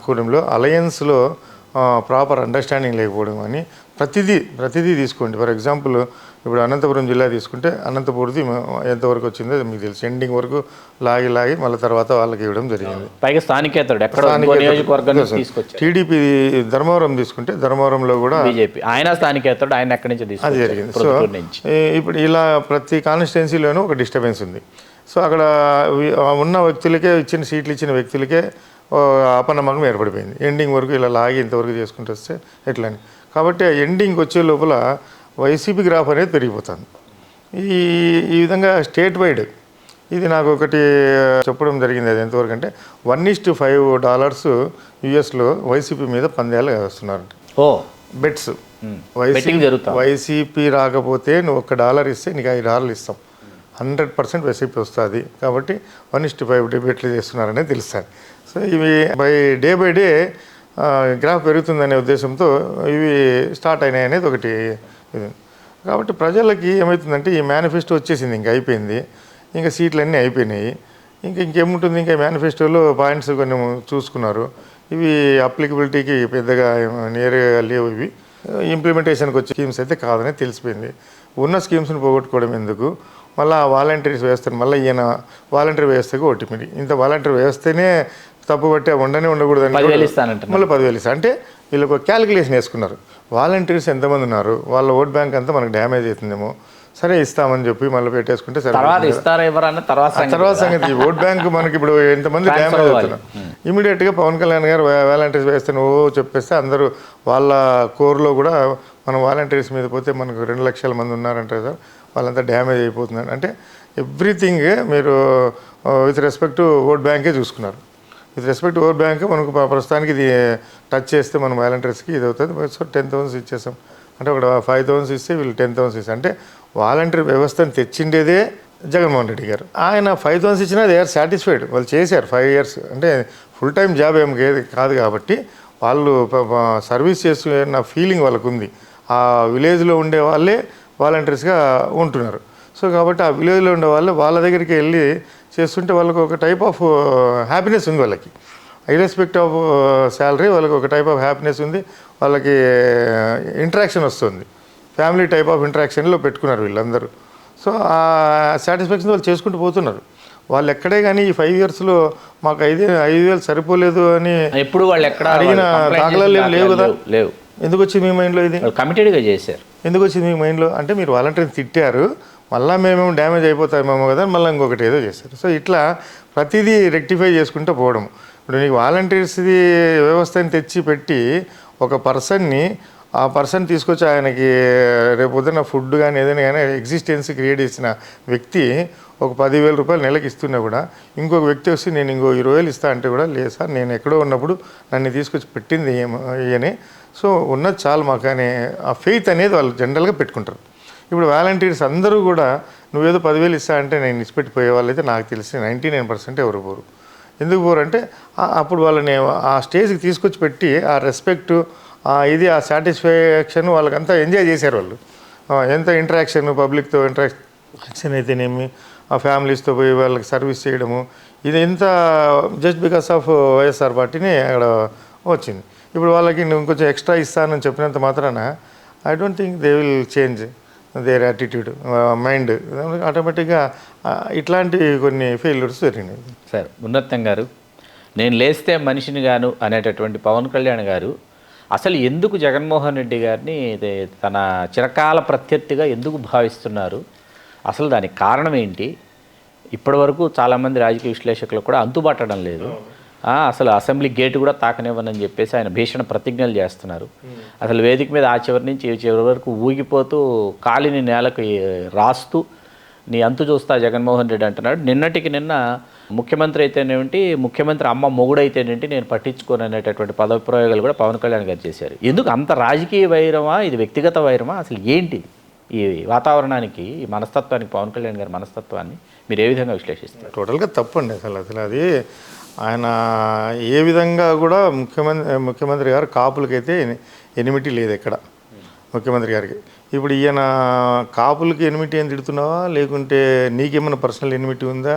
కూటమిలో అలయన్స్లో ప్రాపర్ అండర్స్టాండింగ్ లేకపోవడం కానీ, ప్రతిదీ తీసుకోండి. ఫర్ ఎగ్జాంపుల్ ఇప్పుడు అనంతపురం జిల్లా తీసుకుంటే అనంతపురది ఎంతవరకు వచ్చిందో మీకు తెలుసు, ఎండింగ్ వరకు లాగి మళ్ళీ తర్వాత వాళ్ళకి ఇవ్వడం జరిగింది. పైగా స్థానికేతరుడు ఎక్కడ నియోజకవర్గం తీసుకొచ్చారు. టీడీపీ ధర్మవరం తీసుకుంటే ధర్మవరంలో కూడా బీజేపీ ఆయన స్థానికేతరుడు, ఆయన ఎక్కడి నుంచి అది జరిగింది. సో ఇప్పుడు ఇలా ప్రతి కాన్స్టిట్యున్సీలోనూ ఒక డిస్టర్బెన్స్ ఉంది. సో అక్కడ ఉన్న వ్యక్తులకే సీట్లు ఇచ్చిన వ్యక్తులకే అపనమ్మకం ఏర్పడిపోయింది. ఎండింగ్ వరకు ఇలా లాగి ఇంతవరకు చేసుకుంటూ వస్తే ఎట్లని. కాబట్టి ఎండింగ్ వచ్చే లోపల వైసీపీ గ్రాఫ్ అనేది పెరిగిపోతుంది. ఈ విధంగా స్టేట్ వైడ్ ఇది నాకు ఒకటి చెప్పడం జరిగింది. అది ఎంతవరకు అంటే $1:5 యుఎస్లో వైసీపీ మీద పందేలు వేస్తున్నారంట. బెట్స్ వైసీపీ రాకపోతే నువ్వు $1 ఇస్తే నీకు $5 ఇస్తాం, 100% వైసీపీ వస్తుంది. కాబట్టి 1:5 డిబేట్లు చేస్తున్నారనేది తెలుస్తుంది. సో ఇవి బై డే గ్రాఫ్ పెరుగుతుందనే ఉద్దేశంతో ఇవి స్టార్ట్ అయినాయి అనేది ఒకటి ఇది. కాబట్టి ప్రజలకి ఏమవుతుందంటే ఈ మేనిఫెస్టో వచ్చేసింది, ఇంకా అయిపోయింది, ఇంకా సీట్లు అన్నీ అయిపోయినాయి, ఇంకేముంటుంది, ఇంకా మేనిఫెస్టోలో పాయింట్స్ కొన్ని చూసుకున్నారు. ఇవి అప్లికబిలిటీకి పెద్దగా నేరుగా లేవు. ఇవి ఇంప్లిమెంటేషన్కి వచ్చే స్కీమ్స్ అయితే కాదని తెలిసిపోయింది. ఉన్న స్కీమ్స్ని పోగొట్టుకోవడం ఎందుకు, మళ్ళీ వాలంటీర్స్ వేస్తాను, మళ్ళీ ఈయన వాలంటీర్ వ్యవస్థకు ఓటిమిడి, ఇంత వాలంటీర్ వ్యవస్థనే తప్పుబట్టి ఉండకూడదని మళ్ళీ 10,000 ఇస్తాను అంటే వీళ్ళకి ఒక క్యాలిక్యులేషన్ వేసుకున్నారు. వాలంటీర్స్ ఎంతమంది ఉన్నారు, వాళ్ళ ఓట్ బ్యాంక్ అంతా మనకు డ్యామేజ్ అవుతుందేమో, సరే ఇస్తామని చెప్పి మళ్ళీ పెట్టేసుకుంటే సరే తర్వాత సంగతి. ఓట్ బ్యాంక్ మనకి ఇప్పుడు ఎంతమంది డ్యామేజ్ అవుతున్నారు, ఇమీడియట్గా పవన్ కళ్యాణ్ గారు వాలంటీర్స్ వేస్తాను చెప్పేస్తే అందరూ వాళ్ళ కోర్లో కూడా మనం వాలంటీర్స్ మీద పోతే మనకు 2 లక్షల మంది ఉన్నారంటే సార్, వాళ్ళంతా డ్యామేజ్ అయిపోతుందని. అంటే ఎవ్రీథింగ్ మీరు విత్ రెస్పెక్ట్ టు ఓట్ బ్యాంకే చూసుకున్నారు. With respect to vote bank మనకు ప్రస్తుతానికి ఇది టచ్ చేస్తే మనం వాలంటీర్స్కి ఇది అవుతుంది. సో 10,000 ఇచ్చేసాం అంటే ఒక 5,000 ఇస్తే వీళ్ళు 10,000 ఇస్తే అంటే వాలంటీర్ వ్యవస్థను తెచ్చిండేదే జగన్మోహన్ రెడ్డి గారు. ఆయన 5,000 ఇచ్చినా దే ఆర్ సాటిస్ఫైడ్, వాళ్ళు చేశారు 5 years. అంటే ఫుల్ టైం జాబ్ ఏం కాదు కాబట్టి వాళ్ళు సర్వీస్ చేస్తున్న ఫీలింగ్ వాళ్ళకు ఉంది. ఆ విలేజ్లో ఉండే వాళ్ళే వాలంటీర్స్గా ఉంటున్నారు. సో కాబట్టి ఆ విలేజ్లో ఉండే వాళ్ళు వాళ్ళ దగ్గరికి వెళ్ళి చేస్తుంటే వాళ్ళకు ఒక టైప్ ఆఫ్ హ్యాపీనెస్ ఉంది. వాళ్ళకి ఇర్రెస్పెక్ట్ ఆఫ్ శాలరీ వాళ్ళకి ఒక టైప్ ఆఫ్ హ్యాపీనెస్ ఉంది, వాళ్ళకి ఇంటరాక్షన్ వస్తుంది, ఫ్యామిలీ టైప్ ఆఫ్ ఇంటరాక్షన్లో పెట్టుకున్నారు వీళ్ళందరూ. సో ఆ సాటిస్ఫాక్షన్ వాళ్ళు చేసుకుంటూ పోతున్నారు. వాళ్ళు ఎక్కడే కానీ ఈ 5 yearsలో మాకు 5,000 సరిపోలేదు అని ఎప్పుడు వాళ్ళు ఎక్కడ అడిగిన దాఖలాలు లేవు కదా. ఎందుకు వచ్చింది మీ మైండ్లో ఇది? కమిటెడ్గా చేశారు. ఎందుకు వచ్చింది మీ మైండ్లో అంటే మీరు వాలంటీర్ని తిట్టారు, మళ్ళీ మేమేమో డ్యామేజ్ అయిపోతామేమో కదా, మళ్ళీ ఇంకొకటి ఏదో చేస్తారు. సో ఇట్లా ప్రతిదీ రెక్టిఫై చేసుకుంటూ పోవడం. ఇప్పుడు నీకు వాలంటీర్స్ది వ్యవస్థని తెచ్చి పెట్టి ఒక పర్సన్ని ఆ పర్సన్ తీసుకొచ్చి ఆయనకి రేపు పొద్దున్న ఫుడ్ కానీ ఏదైనా కానీ ఎగ్జిస్టెన్స్ క్రియేట్ చేసిన వ్యక్తి ఒక 10,000 రూపాయలు నెలకి ఇస్తున్నా కూడా ఇంకొక వ్యక్తి వచ్చి నేను ఇంకో 20,000 ఇస్తా అంటే కూడా లేదు సార్, నేను ఎక్కడో ఉన్నప్పుడు నన్ను తీసుకొచ్చి పెట్టింది అని. సో ఉన్నది చాలు మాకు అని ఆ ఫెయిత్ అనేది వాళ్ళు జనరల్గా పెట్టుకుంటారు. ఇప్పుడు వాలంటీర్స్ అందరూ కూడా నువ్వేదో 10,000 ఇస్తా అంటే నేను ఇచ్చిపెట్టిపోయే వాళ్ళైతే నాకు తెలిసి 99% ఎవరు పోరు. ఎందుకు పోరు అంటే అప్పుడు వాళ్ళని ఆ స్టేజ్కి తీసుకొచ్చి పెట్టి ఆ రెస్పెక్టు ఇది ఆ సాటిస్ఫాక్షన్ వాళ్ళకంతా ఎంజాయ్ చేశారు. వాళ్ళు ఎంత ఇంటరాక్షన్ పబ్లిక్తో ఇంటరాక్షన్ అయితేనేమి, ఆ ఫ్యామిలీస్తో పోయి వాళ్ళకి సర్వీస్ చేయడము, ఇది ఎంత జస్ట్ బికాస్ ఆఫ్ వైఎస్ఆర్ పార్టీని అక్కడ వచ్చింది. ఇప్పుడు వాళ్ళకి నువ్వు కొంచెం ఎక్స్ట్రా ఇస్తానని చెప్పినంత మాత్రాన I don't think they will change their attitude mind. ఆటోమేటిక్గా ఇట్లాంటి కొన్ని ఫెయిల్యూర్స్ జరిగినాయి. సార్ ఉన్నతం గారు, నేను లేస్తే మనిషిని గాను అనేటటువంటి పవన్ కళ్యాణ్ గారు అసలు ఎందుకు జగన్మోహన్ రెడ్డి గారిని తన చిరకాల ప్రత్యర్థిగా ఎందుకు భావిస్తున్నారు, అసలు దానికి కారణం ఏంటి? ఇప్పటి వరకు చాలామంది రాజకీయ విశ్లేషకులు కూడా అంతుబట్టడం లేదు. అసలు అసెంబ్లీ గేటు కూడా తాకనివ్వనని చెప్పేసి ఆయన భీషణ ప్రతిజ్ఞలు చేస్తున్నారు. అసలు వేదిక మీద ఆ చివరి నుంచి ఈ చివరి వరకు ఊగిపోతూ కాలిని నేలకు రాస్తూ నీ అంతు చూస్తా జగన్మోహన్ రెడ్డి అంటున్నాడు. నిన్నటికి నిన్న ముఖ్యమంత్రి అయితేనేంటి, ముఖ్యమంత్రి అమ్మ మొగుడైతేనేంటి నేను పట్టించుకోను అనేటటువంటి పదవి ప్రయోగాలు కూడా పవన్ కళ్యాణ్ గారు చేశారు. ఎందుకు అంత రాజకీయ వైరమా, ఇది వ్యక్తిగత వైరమా, అసలు ఏంటి ఈ వాతావరణానికి, ఈ మనస్తత్వానికి, పవన్ కళ్యాణ్ గారి మనస్తత్వాన్ని మీరు ఏ విధంగా విశ్లేషిస్తారు? టోటల్గా తప్పండి అసలు అది. ఆయన ఏ విధంగా కూడా ముఖ్యమంత్రి గారు కాపులకైతే ఎనిమిటీ లేదు ఎక్కడ ముఖ్యమంత్రి గారికి. ఇప్పుడు ఈయన కాపులకి ఎనిమిటీ అని తిడుతున్నావా, లేకుంటే నీకేమైనా పర్సనల్ ఎనిమిటీ ఉందా,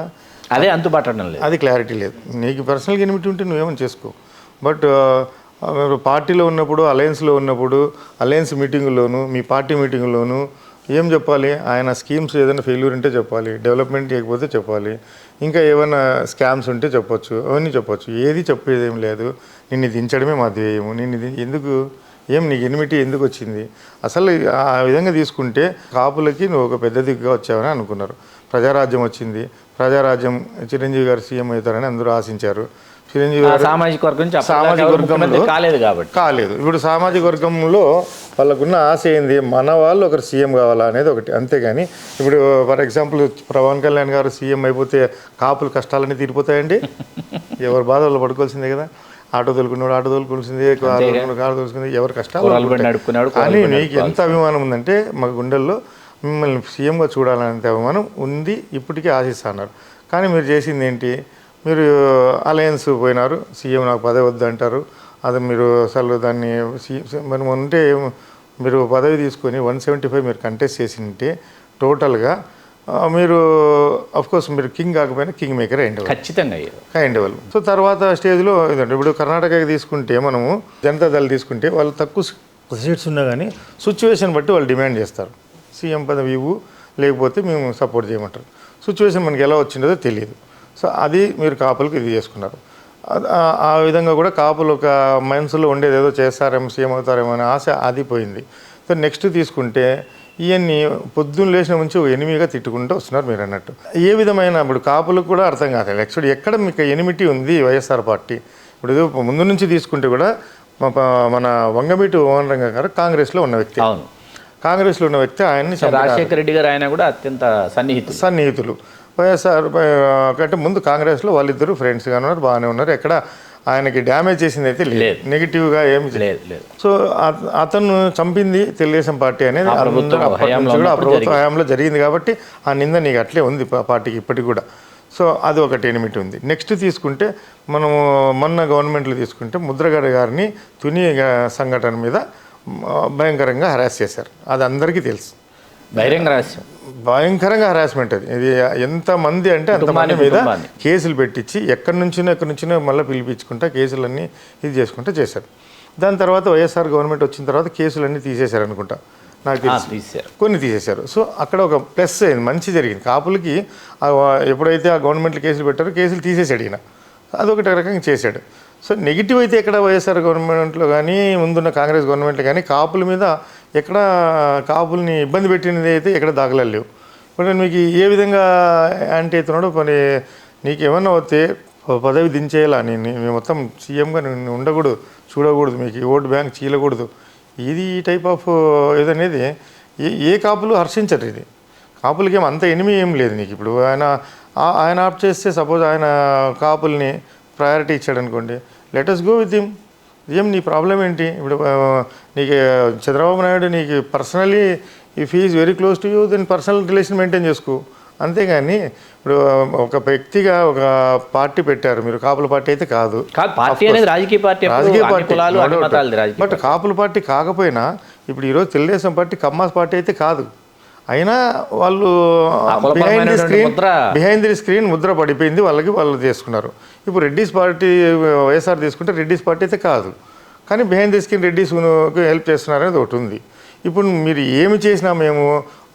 అదే అంతుబట్టడం లేదు, అది క్లారిటీ లేదు. నీకు పర్సనల్గా ఎనిమిటీ ఉంటే నువ్వేమైనా చేసుకో. బట్ పార్టీలో ఉన్నప్పుడు, అలయన్స్లో ఉన్నప్పుడు, అలయన్స్ మీటింగుల్లోనూ, మీ పార్టీ మీటింగుల్లోనూ ఏం చెప్పాలి, ఆయన స్కీమ్స్ ఏదైనా ఫెయిల్యూర్ ఉంటే చెప్పాలి, డెవలప్మెంట్ చేయకపోతే చెప్పాలి, ఇంకా ఏమైనా స్కామ్స్ ఉంటే చెప్పొచ్చు, అవన్నీ చెప్పొచ్చు. ఏది చెప్పేది ఏం లేదు. నిన్ను దించడమే మా ధ్యేయము. ఎందుకు నీకు ఎనిమిటీ ఎందుకు వచ్చింది? అసలు ఆ విధంగా తీసుకుంటే కాపులకి నువ్వు ఒక పెద్ద దిగ్గుగా వచ్చావని అనుకున్నారు. ప్రజారాజ్యం వచ్చింది. ప్రజారాజ్యం చిరంజీవి గారు సీఎం అవుతారని అందరూ ఆశించారు. చిరంజీవి గారు సామాజిక వర్గంలో కాలేదు. ఇప్పుడు సామాజిక వర్గంలో వాళ్ళకున్న ఆశ ఏంది, మన వాళ్ళు ఒకరు సీఎం కావాలా అనేది ఒకటి. అంతేగాని ఇప్పుడు ఫర్ ఎగ్జాంపుల్ పవన్ కళ్యాణ్ గారు సీఎం అయిపోతే కాపుల కష్టాలన్నీ తీరిపోతాయండి? ఎవరు బాధ వాళ్ళు పడుకోవాల్సిందే కదా. ఆటో తోలుకున్నాడు ఆటో తోలుకోవాల్సిందే, కారు తోలుకుంది, ఎవరు కష్టాలు. కానీ మీకు ఎంత అభిమానం ఉందంటే మా గుండెల్లో మిమ్మల్ని సీఎంగా చూడాలనేంత అభిమానం ఉంది. ఇప్పటికీ ఆశిస్తున్నారు. కానీ మీరు చేసింది ఏంటి? మీరు అలయన్స్ పోయినారు. సీఎం నాకు పదవి వద్దు అంటారు. అది మీరు అసలు దాన్ని మనం ఉంటే మీరు పదవి తీసుకొని 175 మీరు కంటెస్ట్ చేసింటే టోటల్గా మీరు కోర్స్ మీరు కింగ్ కాకపోయినా కింగ్ మేకర్ అయ్యేవాళ్ళు. సో తర్వాత స్టేజ్లో ఇదంటే ఇప్పుడు కర్ణాటకకి తీసుకుంటే మనము జనతాదళ్ తీసుకుంటే వాళ్ళు తక్కువ సీట్స్ ఉన్నా కానీ సిచ్యువేషన్ బట్టి వాళ్ళు డిమాండ్ చేస్తారు. సీఎం పదవి ఇవ్వు, లేకపోతే మేము సపోర్ట్ చేయమంటారు. సిచ్యువేషన్ మనకి ఎలా వచ్చిందో తెలియదు. సో అది మీరు కాపులకు ఇది చేసుకున్నారు. ఆ విధంగా కూడా కాపులు ఒక మనసులో ఉండేది ఏదో చేస్తారేమో, సీఎం అవుతారేమో అనే ఆశ అది పోయింది. సో నెక్స్ట్ తీసుకుంటే ఇవన్నీ పొద్దున్న లేచిన నుంచి ఎనిమిగా తిట్టుకుంటూ వస్తున్నారు మీరు అన్నట్టు. ఏ విధమైన ఇప్పుడు కాపులకు కూడా అర్థం కాదు యాక్చువల్లీ ఎక్కడ మీకు ఎనిమిటీ ఉంది వైఎస్ఆర్ పార్టీ. ఇప్పుడు ముందు నుంచి తీసుకుంటే కూడా మన వంగవీటి మోహన్ రంగ గారు కాంగ్రెస్లో ఉన్న వ్యక్తి. కాంగ్రెస్లో ఉన్న వ్యక్తి ఆయన్ని రాజశేఖర రెడ్డి గారు ఆయన కూడా అత్యంత సన్నిహితులు. వైఎస్ఆర్ కంటే ముందు కాంగ్రెస్లో వాళ్ళిద్దరూ ఫ్రెండ్స్గా ఉన్నారు, బాగానే ఉన్నారు. ఎక్కడ ఆయనకి డ్యామేజ్ చేసింది అయితే లేదు, నెగిటివ్గా ఏమి లేదు. సో అతను చంపింది తెలుగుదేశం పార్టీ అనేది ప్రభుత్వ హయాంలో జరిగింది కాబట్టి ఆ నింద నీకు అట్లే ఉంది పార్టీకి ఇప్పటికి కూడా. సో అది ఒకటి ఎనిమిటి ఉంది. నెక్స్ట్ తీసుకుంటే మనము మొన్న గవర్నమెంట్లో తీసుకుంటే ముద్రగడ గారిని తుని సంఘటన మీద భయంకరంగా హరాస్ చేశారు. అది అందరికీ తెలుసు. భయంకరంగా హరాస్మెంట్ అది. ఇది ఎంతమంది అంటే అంతమంది మీద కేసులు పెట్టించి ఎక్కడి నుంచినో మళ్ళీ పిలిపించుకుంటా కేసులన్నీ ఇది చేసుకుంటా చేశారు. దాని తర్వాత వైఎస్ఆర్ గవర్నమెంట్ వచ్చిన తర్వాత కేసులన్నీ తీసేశారు అనుకుంటా, నాకు తెలిసి కొన్ని తీసేశారు. సో అక్కడ ఒక ప్లస్ అయింది, మంచి జరిగింది కాపులకి. ఎప్పుడైతే ఆ గవర్నమెంట్లో కేసులు పెట్టారో కేసులు తీసేసాడు ఈయన, అదొకటి రకంగా చేశాడు. సో నెగిటివ్ అయితే ఎక్కడ వైఎస్ఆర్ గవర్నమెంట్లో కానీ ముందున్న కాంగ్రెస్ గవర్నమెంట్లో కానీ కాపుల మీద ఎక్కడ కాపుల్ని ఇబ్బంది పెట్టినది అయితే ఎక్కడ దాఖలాలు లేవు. ఇప్పుడు మీకు ఏ విధంగా యాంటీ అవుతున్నాడో మరి నీకు ఏమన్నా వస్తే పదవి దించేయాలా, నేను మొత్తం సీఎంగా నేను ఉండకూడదు, చూడకూడదు, మీకు ఓటు బ్యాంక్ చీలకూడదు, ఇది ఈ టైప్ ఆఫ్ ఏదనేది ఏ కాపులు హర్షించరు. ఇది కాపులకి అంత ఎనిమి ఏం లేదు నీకు. ఇప్పుడు ఆయన ఆప్ చేస్తే సపోజ్ ఆయన కాపుల్ని ప్రయారిటీ ఇచ్చాడు అనుకోండి, let us go with him. ఏం నీ ప్రాబ్లం ఏంటి? ఇప్పుడు నీకు చంద్రబాబు నాయుడు నీకు personally if he is very close to you then personal relation maintain చేసుకో. అంతేగాని ఇప్పుడు ఒక వ్యక్తిగా ఒక పార్టీ పెట్టారు మీరు, కాపుల పార్టీ అయితే కాదు, రాజకీయ పార్టీ. బట్ కాపుల పార్టీ కాకపోయినా ఇప్పుడు ఈరోజు తెలుగుదేశం పార్టీ కమ్మాస్ పార్టీ అయితే కాదు. అయినా వాళ్ళు బిహైండ్ ది స్క్రీన్ ముద్ర పడిపోయింది వాళ్ళకి, వాళ్ళు చేసుకున్నారు. ఇప్పుడు రెడ్డిస్ పార్టీ వైఎస్ఆర్ తీసుకుంటే రెడ్డిస్ పార్టీ అయితే కాదు, కానీ behind the screen Reddys help చేస్తున్నారు అనేది ఒకటి ఉంది. ఇప్పుడు మీరు ఏమి చేసినా మేము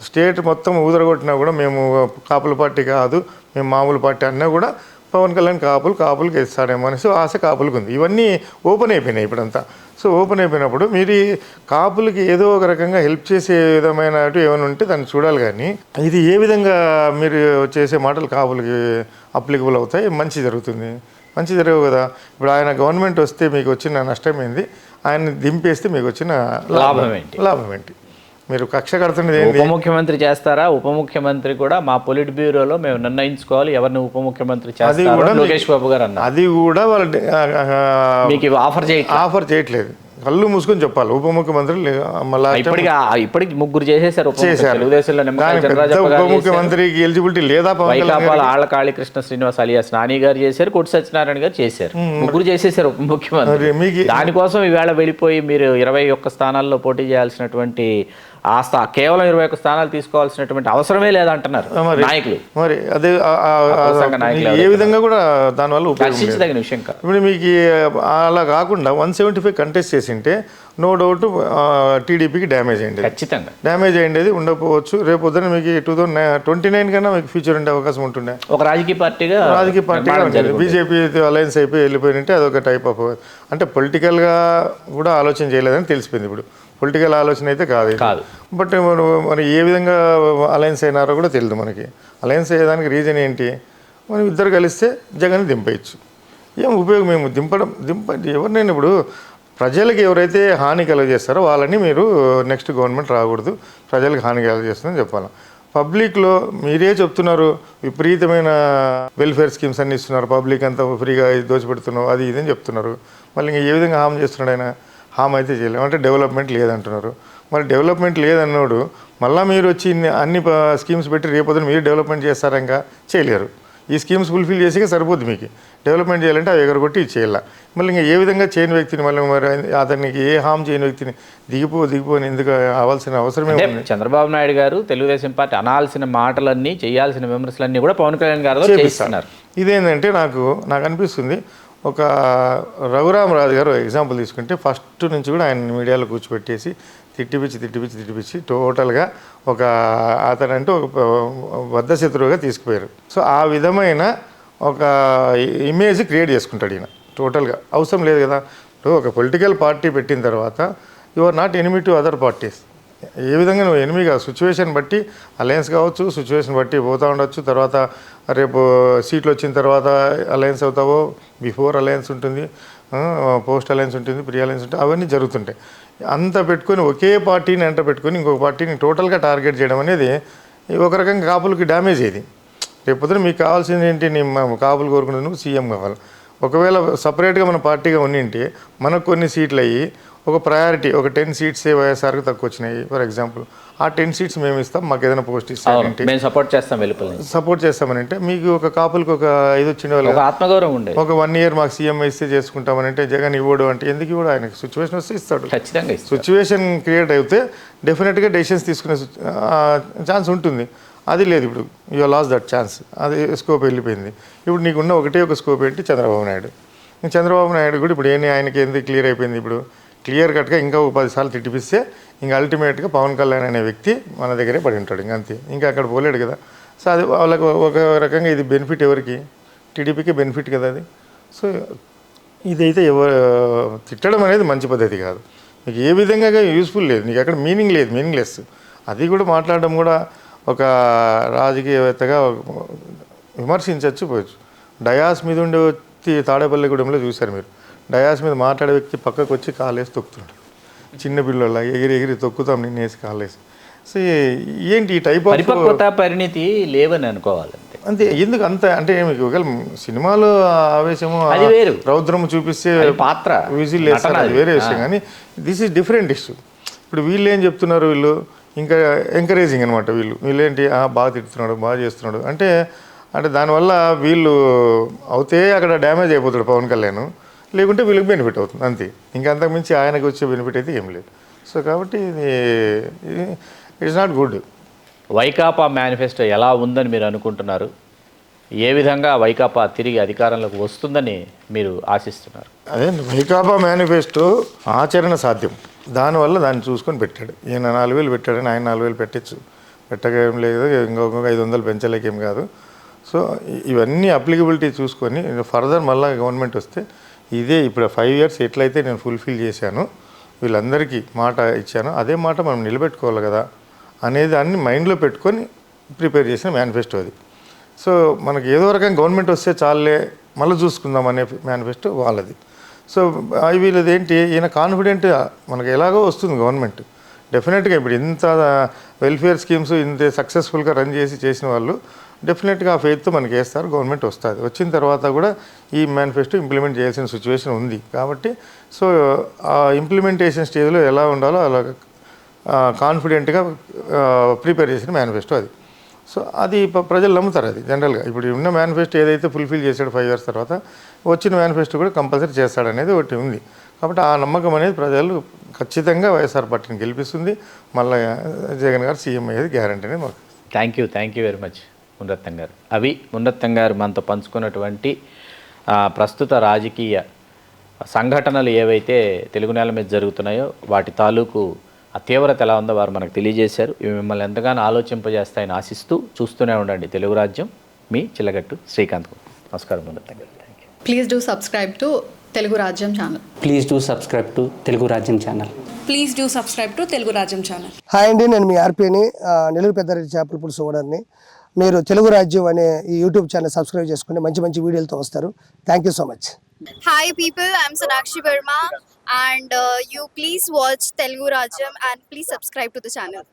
స్టేట్ మొత్తం ఊదరగొట్టినా కూడా మేము కాపుల పార్టీ కాదు, మేము మామూలు పార్టీ అన్నా కూడా పవన్ కళ్యాణ్ కాపులకి ఇస్తాడేమో అనేసి ఆశ కాపులకు ఉంది. ఇవన్నీ ఓపెన్ అయిపోయినాయి ఇప్పుడంతా. సో ఓపెన్ అయిపోయినప్పుడు మీరు కాపులకి ఏదో ఒక రకంగా హెల్ప్ చేసే విధమైన ఏమైనా ఉంటే దాన్ని చూడాలి. కానీ ఇది ఏ విధంగా మీరు చేసే మాటలు కాపులకి అప్లికబుల్ అవుతాయి, మంచి జరుగుతుంది, మంచి జరగవు కదా. ఇప్పుడు ఆయన గవర్నమెంట్ వస్తే మీకు వచ్చిన నష్టం ఏంది, ఆయన దింపేస్తే మీకు వచ్చిన లాభం ఏంటి? మీరు కక్ష కడుతున్నది ఉప ముఖ్యమంత్రి చేస్తారా? ఉప ముఖ్యమంత్రి కూడా మా పొలిట్ బ్యూరోలో మేము నిర్ణయించుకోవాలి ఎవరిని ఉప ముఖ్యమంత్రి చేస్తారో లోకేష్ బాబు గారు అన్నారు. అది కూడా వాళ్ళు మీకు ఆఫర్ చేయట్లేదు, కళ్ళు మూసుకొని చెప్పాలి. ఉప ముఖ్యమంత్రి ఇప్పటికి ముగ్గురు చేసేసారు. ఉప ముఖ్యమంత్రికి ఎలిజిబిలిటీ లేదా? వైకాపాల ఆళ్ల కాళీకృష్ణ శ్రీనివాస్ అలియాస్ నాని గారు చేశారు, కొట్టి సత్యనారాయణ గారు చేశారు, ముగ్గురు చేసేసారు ఉప ముఖ్యమంత్రి. దానికోసం ఈవేళ వెళ్ళిపోయి మీరు 21 స్థానాల్లో పోటీ చేయాల్సినటువంటి కేవలం 21 స్థానాలు తీసుకోవాల్సినటువంటి అవసరమే లేదంటున్నారు నాయకులు. మరి అదే నాయకులు ఏ విధంగా కూడా దానివల్ల ఉపయోగం లేదు. చర్చించదగిన విషయం కాదు. ఇప్పుడు మీకు అలా కాకుండా 175 కంటెస్ట్ చేసింటే నో డౌట్ టీడీపీకి డ్యామేజ్ అయ్యింది, ఖచ్చితంగా డ్యామేజ్ అయ్యేది ఉండకపోవచ్చు. రేపు పొద్దున మీకు 2029 కన్నా మీకు ఫ్యూచర్ ఉండే అవకాశం ఉంటుండే. ఒక రాజకీయ పార్టీగా బీజేపీ అలయన్స్ అయిపోయి వెళ్ళిపోయినంటే అదొక టైప్ ఆఫ్ అంటే పొలిటికల్గా కూడా ఆలోచన చేయలేదని తెలిసిపోయింది. ఇప్పుడు పొలిటికల్ ఆలోచన అయితే కాదు. బట్ మరి ఏ విధంగా అలయన్స్ అయినారో కూడా తెలియదు మనకి. అలయన్స్ అయ్యేదానికి రీజన్ ఏంటి? మనం ఇద్దరు కలిస్తే జగన్ దింపేయచ్చు. ఏం ఉపయోగం? మేము దింపండి ఎవరినైనా. ఇప్పుడు ప్రజలకు ఎవరైతే హాని కలుగజేస్తారో వాళ్ళని మీరు నెక్స్ట్ గవర్నమెంట్ రాకూడదు, ప్రజలకు హాని కలుగజేస్తుందని చెప్పాలి. పబ్లిక్లో మీరే చెప్తున్నారు విపరీతమైన వెల్ఫేర్ స్కీమ్స్ అన్ని ఇస్తున్నారు, పబ్లిక్ అంతా ఫ్రీగా దోచిపెడుతున్నావు అది ఇదని చెప్తున్నారు. మళ్ళీ ఇంకా ఏ విధంగా హామ్ చేస్తున్నాడు ఆయన? హామ్ అయితే చేయలేము. అంటే డెవలప్మెంట్ లేదంటున్నారు. మరి డెవలప్మెంట్ లేదన్నాడు మళ్ళీ మీరు వచ్చి అన్ని స్కీమ్స్ పెట్టి రేపొద్దున మీరు డెవలప్మెంట్ చేస్తారా? ఇంకా చేయలేరు. ఈ స్కీమ్స్ ఫుల్ఫిల్ చేసి సరిపోద్ది. మీకు డెవలప్మెంట్ చేయాలంటే అవి ఎగరగొట్టి ఇది చేయాల. మళ్ళీ ఇంకా ఏ విధంగా చేయని వ్యక్తిని మళ్ళీ మరి అతనికి ఏ హామ్ చేయని వ్యక్తిని దిగిపోని ఎందుకు అవ్వాల్సిన అవసరమే ఉంది? చంద్రబాబు నాయుడు గారు తెలుగుదేశం పార్టీ అనాల్సిన మాటలన్నీ చేయాల్సిన విమర్శలన్నీ కూడా పవన్ కళ్యాణ్ గారు చేస్తున్నారు. ఇదేంటంటే నాకు అనిపిస్తుంది, ఒక రఘురామరాజు గారు ఎగ్జాంపుల్ తీసుకుంటే ఫస్ట్ నుంచి కూడా ఆయన మీడియాలో కూర్చోబెట్టేసి తిట్టిపిచ్చి టోటల్గా ఒక అతనంటే ఒక బద్ధశత్రువుగా తీసుకుపోయారు. సో ఆ విధమైన ఒక ఇమేజ్ క్రియేట్ చేసుకుంటాడు ఈయన టోటల్గా. అవసరం లేదు కదా. ఇప్పుడు ఒక పొలిటికల్ పార్టీ పెట్టిన తర్వాత you are not enemy to other parties. ఏ విధంగా నువ్వు ఎనిమీ కాదు. సిచ్యువేషన్ బట్టి అలయన్స్ కావచ్చు, సిచ్యువేషన్ బట్టి పోతూ ఉండొచ్చు. తర్వాత రేపు సీట్లు వచ్చిన తర్వాత అలయన్స్ అవుతావో, బిఫోర్ అలయన్స్ ఉంటుంది, పోస్ట్ అలయన్స్ ఉంటుంది, ప్రీ అలయన్స్ ఉంటుంది, అవన్నీ జరుగుతుంటాయి. అంత పెట్టుకొని ఒకే పార్టీని ఎంట పెట్టుకొని ఇంకొక పార్టీని టోటల్గా టార్గెట్ చేయడం అనేది ఒక రకంగా కాపులకి డ్యామేజ్ అయ్యేది. రేపు పొద్దున మీకు కావాల్సింది ఏంటి? నేను కాపులు కోరుకునేది నువ్వు సీఎం కావాలి. ఒకవేళ సపరేట్గా మన పార్టీగా ఉండింటే మనకు కొన్ని సీట్లు అయ్యి ఒక ప్రయారిటీ, ఒక 10 సీట్సే వైఎస్ఆర్కి తక్కువ వచ్చినాయి ఫర్ ఎగ్జాంపుల్, ఆ 10 సీట్స్ మేము ఇస్తాం, మాకు ఏదైనా పోస్ట్ ఇస్తామంటే సపోర్ట్ చేస్తామనంటే మీకు ఒక కాపులకు ఒక ఇది వచ్చిన వాళ్ళు ఆత్మగౌరవం ఉండే ఒక 1 ఇయర్ మాకు సీఎం ఇస్తే చేసుకుంటామనంటే జగన్ ఇవ్వడు అంటే ఎందుకు ఇవ్వడు? ఆయనకు సిచ్యువేషన్ వస్తే ఇస్తాడు. ఖచ్చితంగా సిచ్యువేషన్ క్రియేట్ అయితే డెఫినెట్గా డెసిషన్స్ తీసుకునే ఛాన్స్ ఉంటుంది. అది లేదు. ఇప్పుడు యూ లాస్ దట్ ఛాన్స్. అది స్కోప్ వెళ్ళిపోయింది. ఇప్పుడు నీకున్న ఒకటే ఒక స్కోప్ ఏంటి? చంద్రబాబు నాయుడు కూడా ఇప్పుడు ఆయనకి ఎందుకు క్లియర్ అయిపోయింది? ఇప్పుడు క్లియర్ కట్గా ఇంకా 10 సార్లు తిట్టిపిస్తే ఇంకా అల్టిమేట్గా పవన్ కళ్యాణ్ అనే వ్యక్తి మన దగ్గరే పడి ఉంటాడు. ఇంకా అంతే, ఇంకా అక్కడ పోలేడు కదా. సో అది వాళ్ళకు ఒక రకంగా ఇది బెనిఫిట్ ఎవరికి? టీడీపీకి బెనిఫిట్ కదా అది. సో ఇదైతే తిట్టడం అనేది మంచి పద్ధతి కాదు. మీకు ఏ విధంగా యూస్ఫుల్ లేదు, నీకు అక్కడ మీనింగ్లెస్. అది కూడా మాట్లాడడం కూడా ఒక రాజకీయవేత్తగా విమర్శించవచ్చు పోవచ్చు. డయాస్ మీద ఉండే వ్యక్తి తాడేపల్లిగూడెంలో చూశారు మీరు. డయాస్ మీద మాట్లాడే వ్యక్తి పక్కకు వచ్చి కాలేసి తొక్కుతున్నాడు. చిన్న పిల్లల ఎగిరి తొక్కుతాం నిన్ను వేసి కాలేసి. సో ఏంటి ఈ టైప్ ఆఫ్ పరిణితి లేవని అనుకోవాలి అంతే. ఎందుకు అంత అంటే మీకు ఒకవేళ సినిమాలో ఆవేశము రౌద్రము చూపిస్తే పాత్ర విజిల్ వేస్తారు, అది వేరే విషయం. కానీ దిస్ ఈజ్ డిఫరెంట్ ఇష్యూ. ఇప్పుడు వీళ్ళు ఏం చెప్తున్నారు? వీళ్ళు ఇంకా ఎంకరేజింగ్ అనమాట. వీళ్ళేంటి బాగా తిడుతున్నాడు, బాగా చేస్తున్నాడు అంటే దానివల్ల వీళ్ళు అవుతే అక్కడ డ్యామేజ్ అయిపోతాడు పవన్ కళ్యాణ్, లేకుంటే వీళ్ళకి బెనిఫిట్ అవుతుంది అంతే. ఇంకా అంతకుమించి ఆయనకు వచ్చే బెనిఫిట్ అయితే ఏం లేదు. సో కాబట్టి ఇది it's not good. Vaikapa manifesto ఎలా ఉందని మీరు అనుకుంటున్నారు? ఏ విధంగా వైకాపా తిరిగి అధికారంలోకి వస్తుందని మీరు ఆశిస్తున్నారు? అదే వైకాపా మేనిఫెస్టో ఆచరణ సాధ్యం. దానివల్ల దాన్ని చూసుకొని పెట్టాడు. ఈయన 4,000 పెట్టాడని ఆయన 4,000 పెట్టచ్చు, పెట్టకేం లేదు, ఇంకొక 500 పెంచలేకేం కాదు. సో ఇవన్నీ అప్లికబిలిటీ చూసుకొని ఫర్దర్ మళ్ళీ గవర్నమెంట్ వస్తే ఇదే ఇప్పుడు 5 ఇయర్స్ ఎట్లయితే నేను ఫుల్ఫిల్ చేశాను, వీళ్ళందరికీ మాట ఇచ్చాను, అదే మాట మనం నిలబెట్టుకోవాలి కదా అనేది దాన్ని మైండ్లో పెట్టుకొని ప్రిపేర్ చేసిన మేనిఫెస్టో అది. సో మనకి ఏదో రకంగా గవర్నమెంట్ వస్తే చాలే మళ్ళీ చూసుకుందాం అనే మేనిఫెస్టో వాళ్ళది. సో వీళ్ళది ఏంటి? ఈయన కాన్ఫిడెంట్ మనకు ఎలాగో వస్తుంది గవర్నమెంట్ డెఫినెట్గా. ఇప్పుడు ఇంత వెల్ఫేర్ స్కీమ్స్ ఇంత సక్సెస్ఫుల్గా రన్ చేసిన వాళ్ళు డెఫినెట్గా ఆ ఫెయిత్తో మనకి వేస్తారు, గవర్నమెంట్ వస్తుంది. వచ్చిన తర్వాత కూడా ఈ మేనిఫెస్టో ఇంప్లిమెంట్ చేయాల్సిన సిచ్యువేషన్ ఉంది. కాబట్టి సో ఆ ఇంప్లిమెంటేషన్ స్టేజ్లో ఎలా ఉండాలో అలా కాన్ఫిడెంట్గా ప్రిపేర్ చేసిన మేనిఫెస్టో అది. సో అది ప్రజలు నమ్ముతారు. అది జనరల్గా ఇప్పుడు ఉన్న మేనిఫెస్టో ఏదైతే ఫుల్ఫిల్ చేశాడు 5 ఇయర్స్ తర్వాత వచ్చిన మేనిఫెస్టో కూడా కంపల్సరీ చేస్తాడనేది ఒకటి ఉంది. కాబట్టి ఆ నమ్మకం అనేది ప్రజలు ఖచ్చితంగా వైఎస్ఆర్ పార్టీని గెలిపిస్తుంది. మళ్ళీ జగన్ గారు సీఎం అయ్యేది గ్యారంటీ అనేది మాకు. Thank you very much Munaratnam గారు. అవి మునరత్నం గారు మనతో పంచుకున్నటువంటి ప్రస్తుత రాజకీయ సంఘటనలు ఏవైతే తెలుగు నేల మీద జరుగుతున్నాయో వాటి తాలూకు ఆ తీవ్రత ఎలా ఉందో వారు మనకు తెలియజేశారు. ఇవి మిమ్మల్ని ఎంతగానో ఆలోచింపజేస్తాయని ఆశిస్తూ చూస్తూనే ఉండండి తెలుగు రాజ్యం. మీ చిల్లగట్టు శ్రీకాంత్. నమస్కారం Munaratnam garu. Thank you. Please do subscribe to Telugu Rajyam channel. Please do subscribe to Telugu Rajyam channel. Please do subscribe to Telugu Rajyam channel. Hi అండి, నేను మీ ఆర్పీని, నెల్లూరు పెద్దారెడ్డి చేపల పులుసు ఓనర్ని. మీరు తెలుగు రాజ్యం అనే ఈ యూట్యూబ్ ఛానల్ సబ్స్క్రైబ్ చేసుకుని మంచి మంచి వీడియోలతో వస్తారు. Thank you so much. Hi people, I'm Sonakshi Verma and you please watch Telugu Rajyam and please subscribe to the channel.